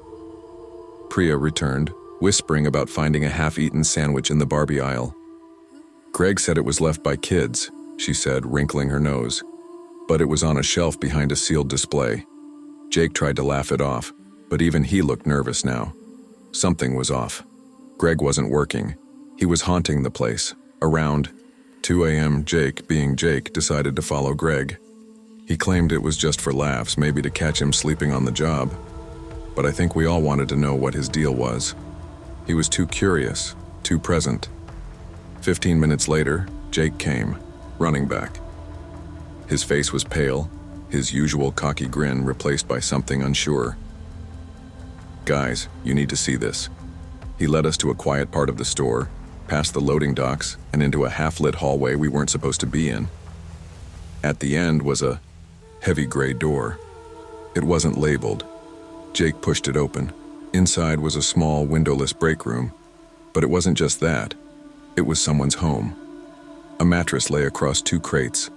Speaker 1: Priya returned, whispering about finding a half-eaten sandwich in the Barbie aisle. "Greg said it was left by kids," she said, wrinkling her nose. but it was on a shelf behind a sealed display. Jake tried to laugh it off, but even he looked nervous now. Something was off. Greg wasn't working. He was haunting the place. Around 2 a.m., Jake, being Jake, decided to follow Greg. He claimed it was just for laughs, maybe to catch him sleeping on the job. But I think we all wanted to know what his deal was. He was too curious, too present. 15 minutes later, Jake came, running back. His face was pale, his usual cocky grin replaced by something unsure. "Guys, you need to see this." He led us to a quiet part of the store, past the loading docks, and into a half-lit hallway we weren't supposed to be in. At the end was a heavy gray door. It wasn't labeled. Jake pushed it open. Inside was a small, windowless break room. But it wasn't just that. It was someone's home. A mattress lay across 2 crates.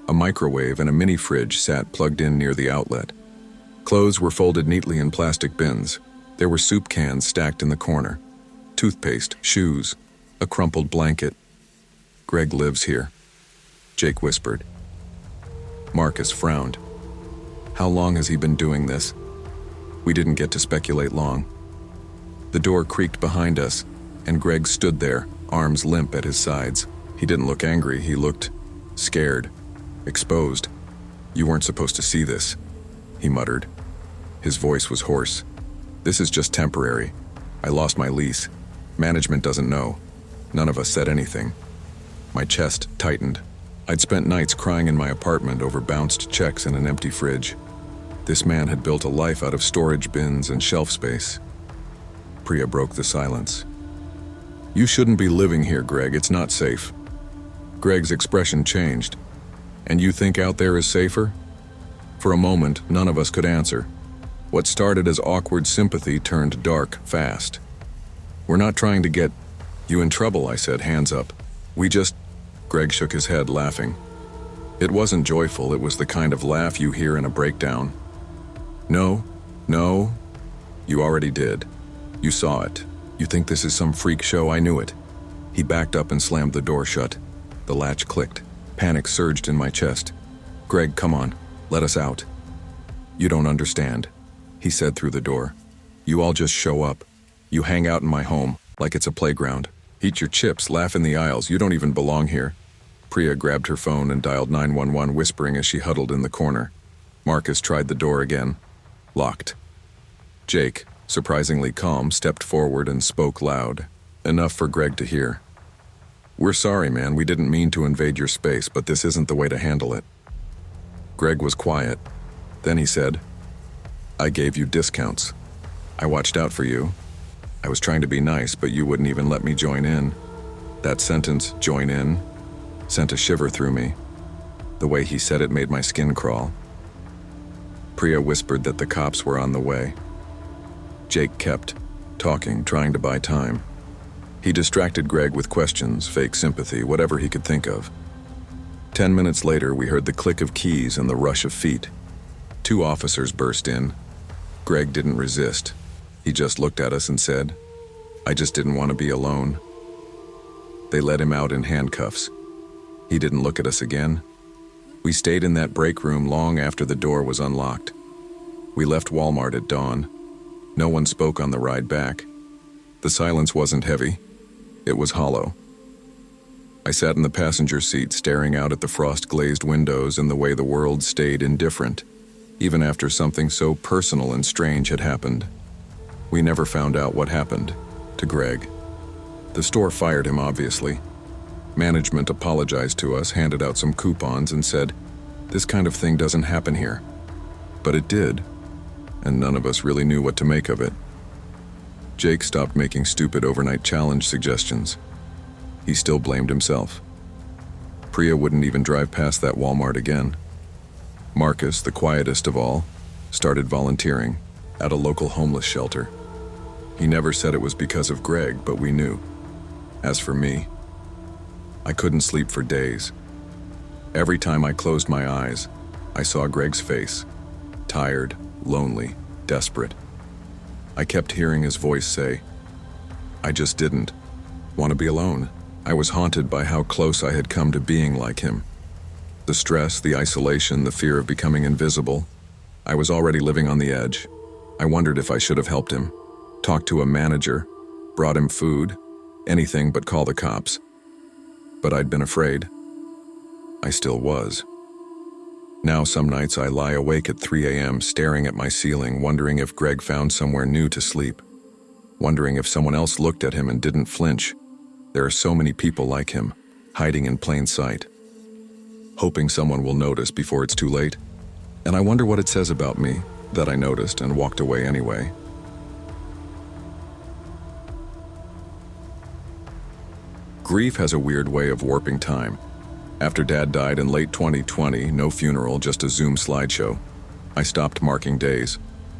Speaker 1: A microwave and a mini fridge sat plugged in near the outlet. Clothes were folded neatly in plastic bins. There were soup cans stacked in the corner. Toothpaste, shoes, a crumpled blanket. "Greg lives here," Jake whispered. Marcus frowned. "How long has he been doing this?" We didn't get to speculate long. The door creaked behind us, and Greg stood there, arms limp at his sides. He didn't look angry, he looked scared, exposed. "You weren't supposed to see this," he muttered. His voice was hoarse. "This is just temporary. I lost my lease. Management doesn't know. None of us said anything." My chest tightened. I'd spent nights crying in my apartment over bounced checks and an empty fridge. This man had built a life out of storage bins and shelf space. Priya broke the silence. "You shouldn't be living here, Greg. It's not safe." Greg's expression changed. "And you think out there is safer?" For a moment, none of us could answer. What started as awkward sympathy turned dark fast. "We're not trying to get you in trouble," I said, hands up. "We just..." Greg shook his head, laughing. It wasn't joyful, it was the kind of laugh you hear in a breakdown. No, you already did. You saw it. You think this is some freak show? I knew it." He backed up and slammed the door shut. The latch clicked. Panic surged in my chest. "Greg, come on. Let us out." "You don't understand," he said through the door. "You all just show up. You hang out in my home, like it's a playground. Eat your chips, laugh in the aisles. You don't even belong here." Priya grabbed her phone and dialed 911, whispering as she huddled in the corner. Marcus tried the door again. Locked. Jake, surprisingly calm, stepped forward and spoke loud, enough for Greg to hear. "We're sorry, man. We didn't mean to invade your space, but this isn't the way to handle it." Greg was quiet. Then he said, "I gave you discounts. I watched out for you. I was trying to be nice, but you wouldn't even let me join in." That sentence, "join in," sent a shiver through me. The way he said it made my skin crawl. Priya whispered that the cops were on the way. Jake kept talking, trying to buy time. He distracted Greg with questions, fake sympathy, whatever he could think of. 10 minutes later, we heard the click of keys and the rush of feet. 2 officers burst in. Greg didn't resist. He just looked at us and said, "I just didn't want to be alone." They let him out in handcuffs. He didn't look at us again. We stayed in that break room long after the door was unlocked. We left Walmart at dawn. No one spoke on the ride back. The silence wasn't heavy. It was hollow. I sat in the passenger seat staring out at the frost-glazed windows and the way the world stayed indifferent, even after something so personal and strange had happened. We never found out what happened to Greg. The store fired him, obviously. Management apologized to us, handed out some coupons, and said, "This kind of thing doesn't happen here." But it did, and none of us really knew what to make of it. Jake stopped making stupid overnight challenge suggestions. He still blamed himself. Priya wouldn't even drive past that Walmart again. Marcus, the quietest of all, started volunteering at a local homeless shelter. He never said it was because of Greg, but we knew. As for me, I couldn't sleep for days. Every time I closed my eyes, I saw Greg's face, tired, lonely, desperate. I kept hearing his voice say, "I just didn't want to be alone." I was haunted by how close I had come to being like him. The stress, the isolation, the fear of becoming invisible. I was already living on the edge. I wondered if I should have helped him, talked to a manager, brought him food, anything but call the cops. But I'd been afraid. I still was. Now some nights I lie awake at 3 a.m. staring at my ceiling, wondering if Greg found somewhere new to sleep, wondering if someone else looked at him and didn't flinch. There are so many people like him, hiding in plain sight, hoping someone will notice before it's too late. And I wonder what it says about me that I noticed and walked away anyway. Grief has a weird way of warping time. After Dad died in late 2020, no funeral, just a Zoom slideshow. I stopped marking days.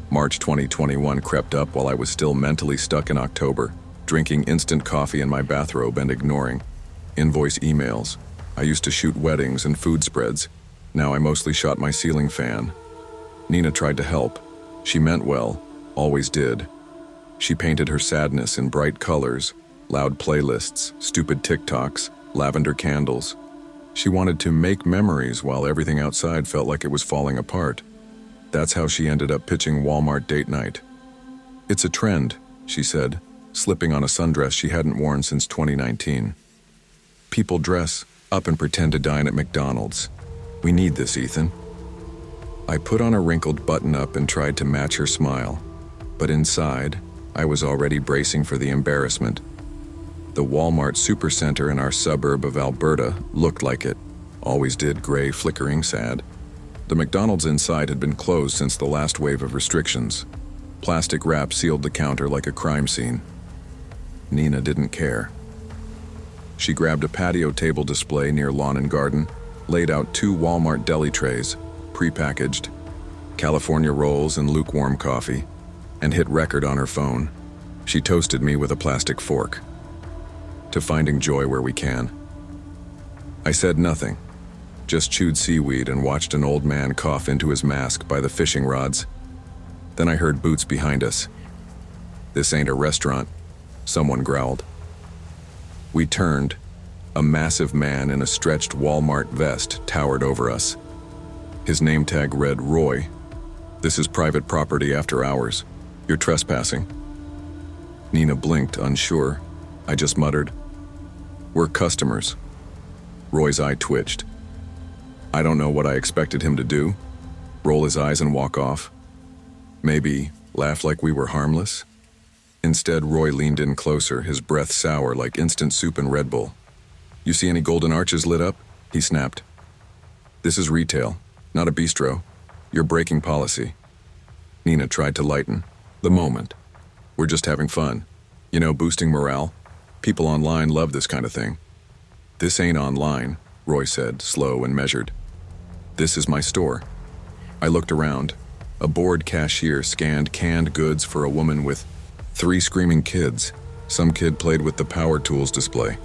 Speaker 1: March 2021 crept up while I was still mentally stuck in October, drinking instant coffee in my bathrobe and ignoring invoice emails. I used to shoot weddings and food spreads. Now I mostly shot my ceiling fan. Nina tried to help. She meant well, always did. She painted her sadness in bright colors, loud playlists, stupid TikToks, lavender candles. She wanted to make memories while everything outside felt like it was falling apart. That's how she ended up pitching Walmart date night. "It's a trend," she said, slipping on a sundress she hadn't worn since 2019. "People dress up and pretend to dine at McDonald's. We need this, Ethan." I put on a wrinkled button-up and tried to match her smile, but inside, I was already bracing for the embarrassment. The Walmart supercenter in our suburb of Alberta looked like it. Always did, gray, flickering, sad. The McDonald's inside had been closed since the last wave of restrictions. Plastic wrap sealed the counter like a crime scene. Nina didn't care. She grabbed a patio table display near lawn and garden, laid out 2 Walmart deli trays, prepackaged, California rolls and lukewarm coffee, and hit record on her phone. She toasted me with a plastic fork. "To finding joy where we can." I said nothing, just chewed seaweed and watched an old man cough into his mask by the fishing rods. Then I heard boots behind us. "This ain't a restaurant," someone growled. We turned. A massive man in a stretched Walmart vest towered over us. His name tag read Roy. "This is private property after hours. You're trespassing." Nina blinked, unsure. I just muttered, "We're customers." Roy's eye twitched. I don't know what I expected him to do. Roll his eyes and walk off. Maybe laugh like we were harmless. Instead, Roy leaned in closer, his breath sour like instant soup and Red Bull. "You see any golden arches lit up?" he snapped. "This is retail, not a bistro. You're breaking policy." Nina tried to lighten the moment. "We're just having fun. You know, boosting morale. People online love this kind of thing." "This ain't online," Roy said, slow and measured. "This is my store." I looked around. A bored cashier scanned canned goods for a woman with 3 screaming kids. Some kid played with the power tools display.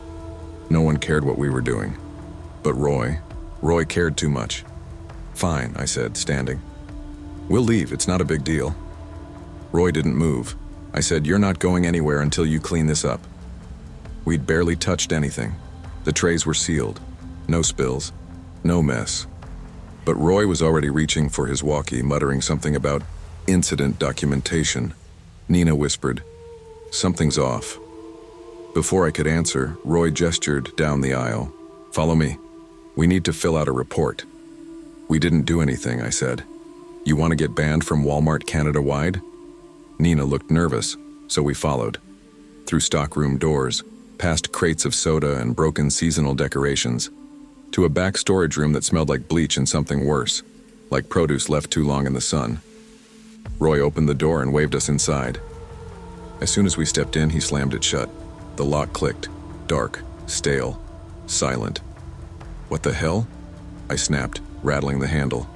Speaker 1: No one cared what we were doing. But Roy cared too much. "Fine," I said, standing. "We'll leave, it's not a big deal." Roy didn't move. I said, "You're not going anywhere until you clean this up." We'd barely touched anything. The trays were sealed. No spills. No mess. But Roy was already reaching for his walkie, muttering something about incident documentation. Nina whispered, "Something's off." Before I could answer, Roy gestured down the aisle. "Follow me. We need to fill out a report." "We didn't do anything," I said. "You want to get banned from Walmart Canada-wide?" Nina looked nervous, so we followed. Through stockroom doors, past crates of soda and broken seasonal decorations, to a back storage room that smelled like bleach and something worse, like produce left too long in the sun. Roy opened the door and waved us inside. As soon as we stepped in, he slammed it shut. The lock clicked, dark, stale, silent. "What the hell?" I snapped, rattling the handle.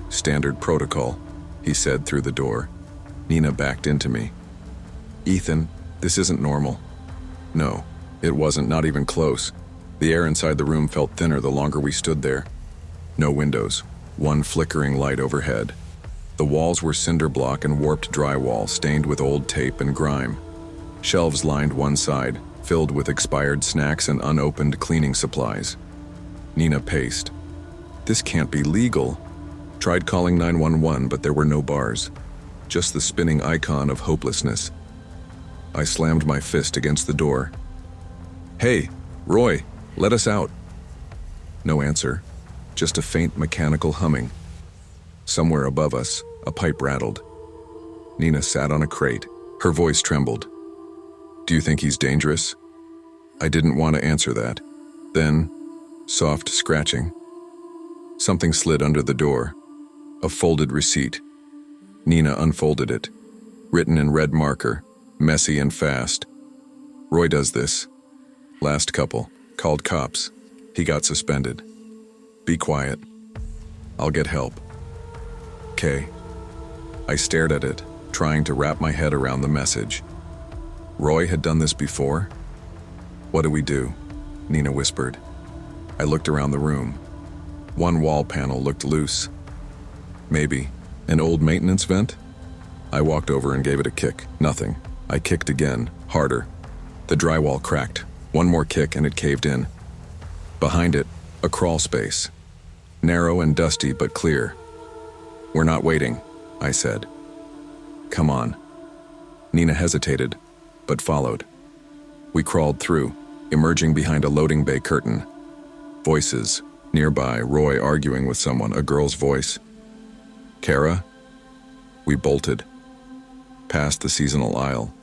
Speaker 1: "Standard protocol," he said through the door. Nina backed into me. "Ethan, this isn't normal." No, it wasn't, not even close. The air inside the room felt thinner the longer we stood there. No windows, one flickering light overhead. The walls were cinder block and warped drywall, stained with old tape and grime. Shelves lined one side, filled with expired snacks and unopened cleaning supplies. Nina paced. This can't be legal. Tried calling 911, but there were no bars. Just the spinning icon of hopelessness. I slammed my fist against the door. "Hey, Roy, let us out." No answer, just a faint mechanical humming. Somewhere above us, a pipe rattled. Nina sat on a crate. Her voice trembled. "Do you think he's dangerous?" I didn't want to answer that. Then, soft scratching. Something slid under the door. A folded receipt. Nina unfolded it. Written in red marker, messy and fast. "Roy does this. Last couple. Called cops. He got suspended. Be quiet. I'll get help. K." I stared at it, trying to wrap my head around the message. Roy had done this before? "What do we do?" Nina whispered. I looked around the room. One wall panel looked loose. Maybe an old maintenance vent? I walked over and gave it a kick. Nothing. I kicked again, harder. The drywall cracked. One more kick and it caved in. Behind it, a crawl space. Narrow and dusty but clear. "We're not waiting," I said. "Come on." Nina hesitated, but followed. We crawled through, emerging behind a loading bay curtain. Voices. Nearby, Roy arguing with someone, a girl's voice. "Kara?" We bolted. Past the seasonal aisle.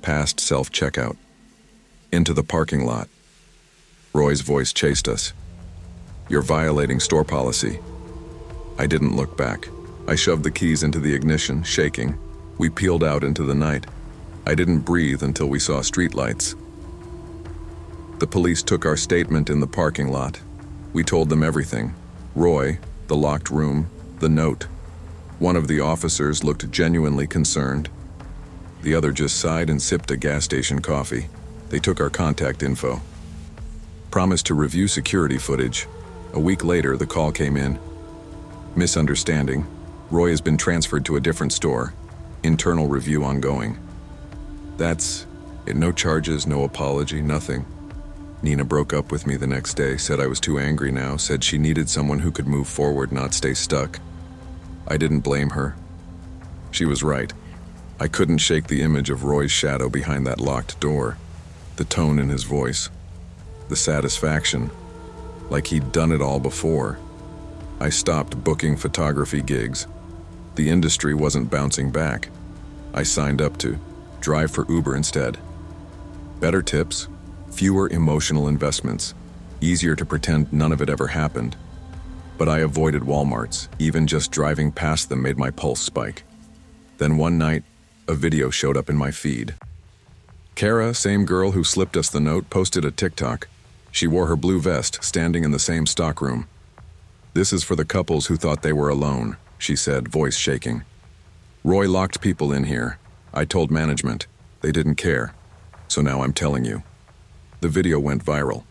Speaker 1: Past self-checkout. Into the parking lot. Roy's voice chased us. "You're violating store policy." I didn't look back. I shoved the keys into the ignition, shaking. We peeled out into the night. I didn't breathe until we saw streetlights. The police took our statement in the parking lot. We told them everything. Roy, the locked room, the note. One of the officers looked genuinely concerned. The other just sighed and sipped a gas station coffee. They took our contact info. Promised to review security footage. A week later, the call came in. "Misunderstanding. Roy has been transferred to a different store. Internal review ongoing." That's it. No charges, no apology, nothing. Nina broke up with me the next day, said I was too angry now, said she needed someone who could move forward, not stay stuck. I didn't blame her. She was right. I couldn't shake the image of Roy's shadow behind that locked door. The tone in his voice. The satisfaction. Like he'd done it all before. I stopped booking photography gigs. The industry wasn't bouncing back. I signed up to drive for Uber instead. Better tips, fewer emotional investments, easier to pretend none of it ever happened. But I avoided Walmarts. Even just driving past them made my pulse spike. Then one night, a video showed up in my feed. Kara, same girl who slipped us the note, posted a TikTok. She wore her blue vest, standing in the same stockroom. "This is for the couples who thought they were alone," she said, voice shaking. "Roy locked people in here. I told management. They didn't care. So now I'm telling you." The video went viral.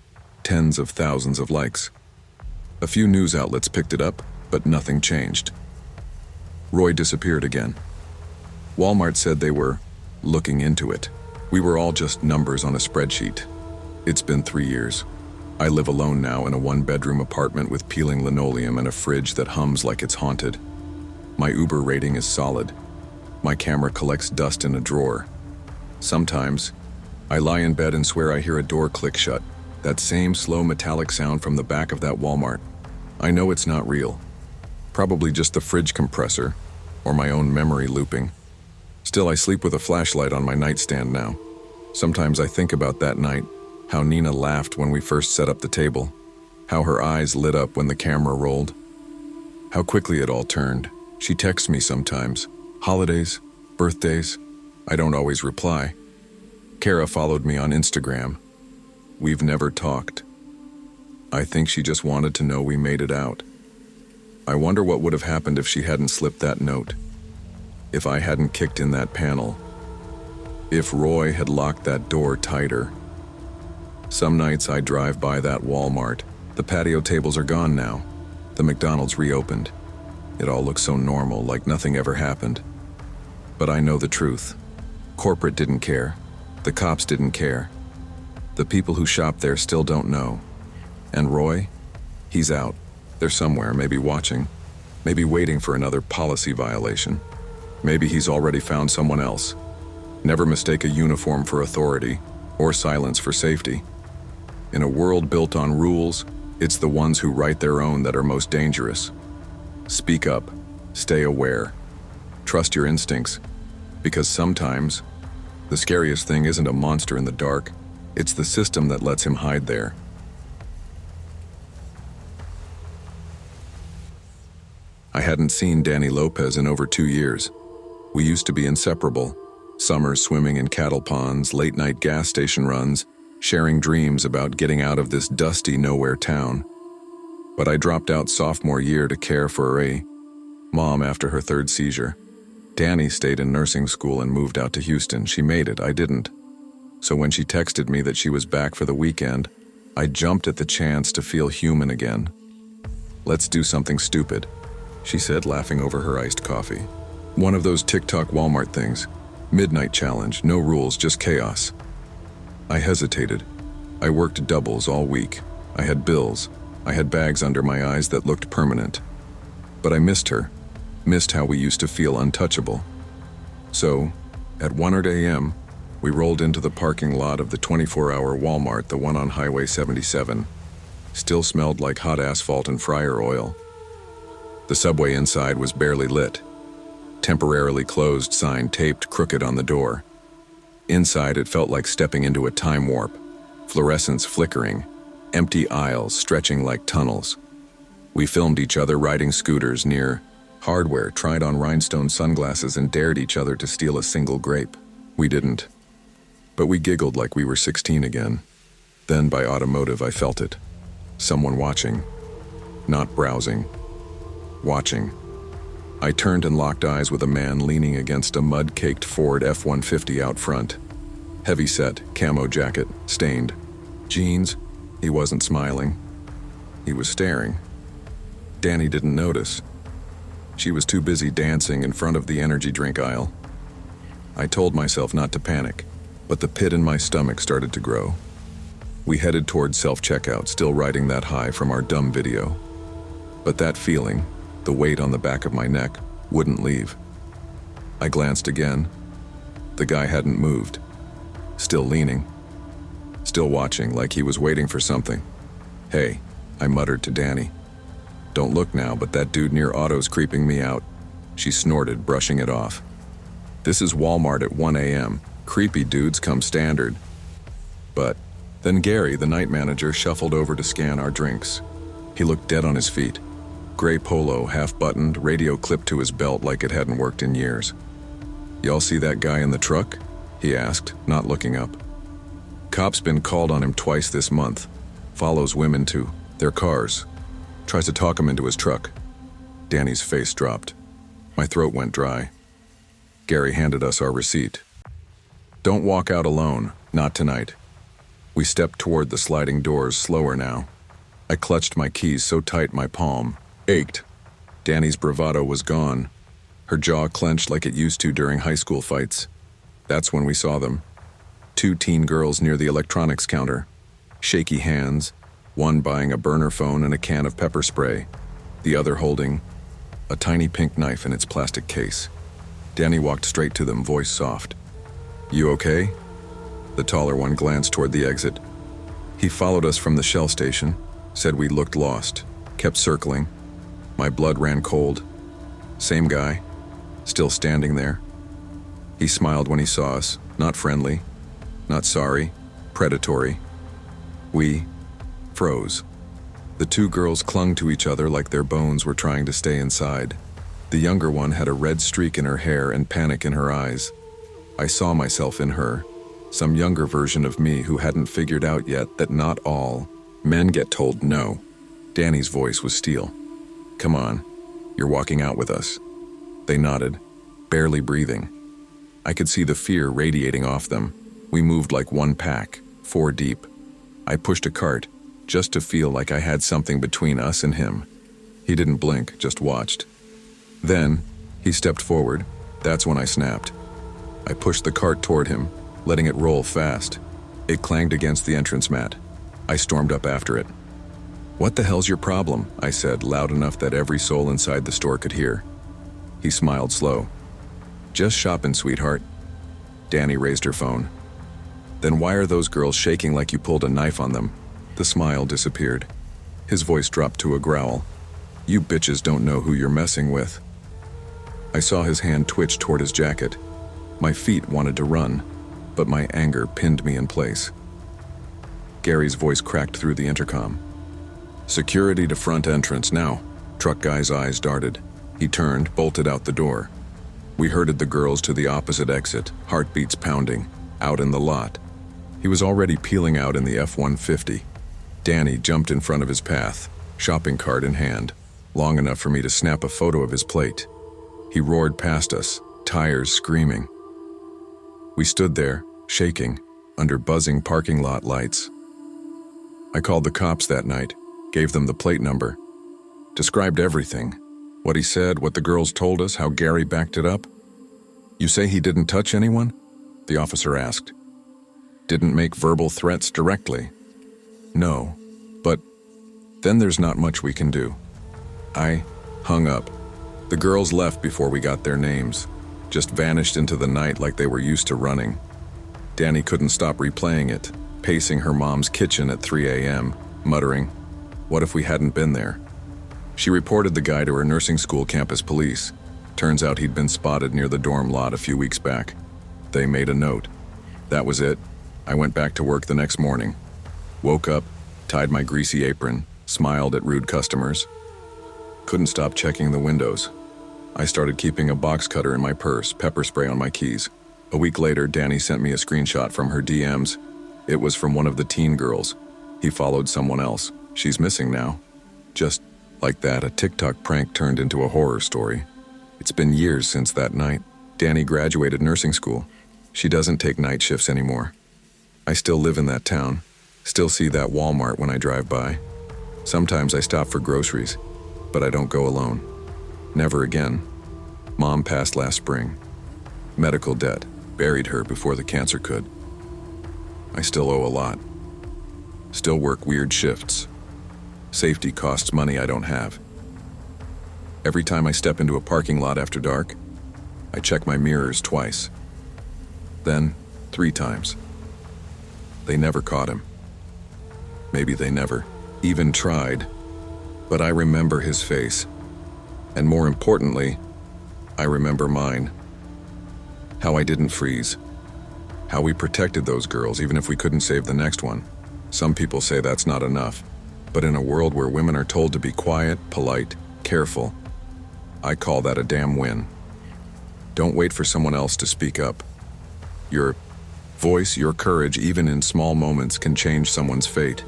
Speaker 1: Tens of thousands of likes. A few news outlets picked it up, but nothing changed. Roy disappeared again. Walmart said they were looking into it. We were all just numbers on a spreadsheet. It's been 3 years. I live alone now in a one-bedroom apartment with peeling linoleum and a fridge that hums like it's haunted. My Uber rating is solid. My camera collects dust in a drawer. Sometimes, I lie in bed and swear I hear a door click shut. That same slow metallic sound from the back of that Walmart. I know it's not real. Probably just the fridge compressor, or my own memory looping. Still, I sleep with a flashlight on my nightstand now. Sometimes I think about that night, how Nina laughed when we first set up the table, how her eyes lit up when the camera rolled, how quickly it all turned. She texts me sometimes. Holidays, birthdays. I don't always reply. Kara followed me on Instagram. We've never talked. I think she just wanted to know we made it out. I wonder what would have happened if she hadn't slipped that note. If I hadn't kicked in that panel. If Roy had locked that door tighter. Some nights I drive by that Walmart. The patio tables are gone now. The McDonald's reopened. It all looks so normal, like nothing ever happened. But I know the truth. Corporate didn't care. The cops didn't care. The people who shop there still don't know. And Roy? He's out. They're somewhere, maybe watching, maybe waiting for another policy violation. Maybe he's already found someone else. Never mistake a uniform for authority or silence for safety. In a world built on rules, it's the ones who write their own that are most dangerous. Speak up, stay aware, trust your instincts, because sometimes the scariest thing isn't a monster in the dark, it's the system that lets him hide there. I hadn't seen Danny Lopez in over 2 years. We used to be inseparable. Summers swimming in cattle ponds, late-night gas station runs, sharing dreams about getting out of this dusty nowhere town. But I dropped out sophomore year to care for a mom after her 3rd seizure. Danny stayed in nursing school and moved out to Houston. She made it, I didn't. So when she texted me that she was back for the weekend, I jumped at the chance to feel human again. "Let's do something stupid," she said, laughing over her iced coffee. "One of those TikTok Walmart things. Midnight challenge, no rules, just chaos." I hesitated. I worked doubles all week. I had bills. I had bags under my eyes that looked permanent. But I missed her, missed how we used to feel untouchable. So, at 1 a.m., we rolled into the parking lot of the 24-hour Walmart, the one on Highway 77. Still smelled like hot asphalt and fryer oil. The subway inside was barely lit. Temporarily closed sign taped crooked on the door. Inside, it felt like stepping into a time warp. Fluorescents flickering, empty aisles stretching like tunnels. We filmed each other riding scooters near Hardware, tried on rhinestone sunglasses, and dared each other to steal a single grape. We didn't. But we giggled like we were 16 again. Then by automotive, I felt it. Someone watching. Not browsing. Watching. I turned and locked eyes with a man leaning against a mud-caked Ford F-150 out front. Heavy-set, camo jacket, stained. Jeans. He wasn't smiling. He was staring. Danny didn't notice. She was too busy dancing in front of the energy drink aisle. I told myself not to panic, but the pit in my stomach started to grow. We headed toward self-checkout, still riding that high from our dumb video. But that feeling, the weight on the back of my neck, wouldn't leave. I glanced again. The guy hadn't moved. Still leaning. Still watching, like he was waiting for something. "Hey," I muttered to Danny. "Don't look now, but that dude near auto's creeping me out." She snorted, brushing it off. "This is Walmart at 1 a.m. Creepy dudes come standard." But then Gary, the night manager, shuffled over to scan our drinks. He looked dead on his feet. Gray polo, half-buttoned, radio clipped to his belt like it hadn't worked in years. "Y'all see that guy in the truck?" he asked, not looking up. "Cop's been called on him twice this month. Follows women to their cars. Tries to talk him into his truck." Danny's face dropped. My throat went dry. Gary handed us our receipt. "Don't walk out alone, not tonight." We stepped toward the sliding doors, slower now. I clutched my keys so tight my palm ached. Danny's bravado was gone. Her jaw clenched like it used to during high school fights. That's when we saw them. 2 teen girls near the electronics counter. Shaky hands, one buying a burner phone and a can of pepper spray, the other holding a tiny pink knife in its plastic case. Danny walked straight to them, voice soft. "You okay?" The taller one glanced toward the exit. He followed us from the Shell station, said we looked lost, kept circling. My blood ran cold. Same guy, still standing there. He smiled when he saw us, not friendly, not sorry, predatory. We froze. The 2 girls clung to each other like their bones were trying to stay inside. The younger one had a red streak in her hair and panic in her eyes. I saw myself in her, some younger version of me who hadn't figured out yet that not all men get told no. Danny's voice was steel. "Come on, you're walking out with us." They nodded, barely breathing. I could see the fear radiating off them. We moved like one pack, 4 deep. I pushed a cart, just to feel like I had something between us and him. He didn't blink, just watched. Then, he stepped forward. That's when I snapped. I pushed the cart toward him, letting it roll fast. It clanged against the entrance mat. I stormed up after it. "What the hell's your problem?" I said, loud enough that every soul inside the store could hear. He smiled slow. "Just shopping, sweetheart." Danny raised her phone. "Then why are those girls shaking like you pulled a knife on them?" The smile disappeared. His voice dropped to a growl. "You bitches don't know who you're messing with." I saw his hand twitch toward his jacket. My feet wanted to run, but my anger pinned me in place. Gary's voice cracked through the intercom. "Security to front entrance now." Truck guy's eyes darted. He turned, bolted out the door. We herded the girls to the opposite exit, heartbeats pounding, out in the lot. He was already peeling out in the F-150. Danny jumped in front of his path, shopping cart in hand, long enough for me to snap a photo of his plate. He roared past us, tires screaming. We stood there, shaking, under buzzing parking lot lights. I called the cops that night, gave them the plate number, described everything. What he said, what the girls told us, how Gary backed it up. "You say he didn't touch anyone?" the officer asked. "Didn't make verbal threats directly?" "No, but then there's not much we can do." I hung up. The girls left before we got their names, just vanished into the night like they were used to running. Danny couldn't stop replaying it, pacing her mom's kitchen at 3 a.m., muttering, "What if we hadn't been there?" She reported the guy to her nursing school campus police. Turns out he'd been spotted near the dorm lot a few weeks back. They made a note. That was it. I went back to work the next morning. Woke up, tied my greasy apron, smiled at rude customers. Couldn't stop checking the windows. I started keeping a box cutter in my purse, pepper spray on my keys. A week later, Danny sent me a screenshot from her DMs. It was from one of the teen girls. He followed someone else. She's missing now. Just like that, a TikTok prank turned into a horror story. It's been years since that night. Danny graduated nursing school. She doesn't take night shifts anymore. I still live in that town. Still see that Walmart when I drive by. Sometimes I stop for groceries, but I don't go alone. Never again. Mom passed last spring. Medical debt buried her before the cancer could. I still owe a lot. Still work weird shifts. Safety costs money I don't have. Every time I step into a parking lot after dark, I check my mirrors twice. Then 3 times. They never caught him. Maybe they never even tried. But I remember his face. And more importantly, I remember mine. How I didn't freeze. How we protected those girls even if we couldn't save the next one. Some people say that's not enough. But in a world where women are told to be quiet, polite, careful, I call that a damn win. Don't wait for someone else to speak up. Your voice, your courage, even in small moments, can change someone's fate.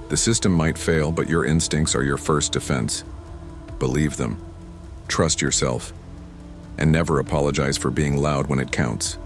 Speaker 1: The system might fail, but your instincts are your first defense. Believe them. Trust yourself. And never apologize for being loud when it counts.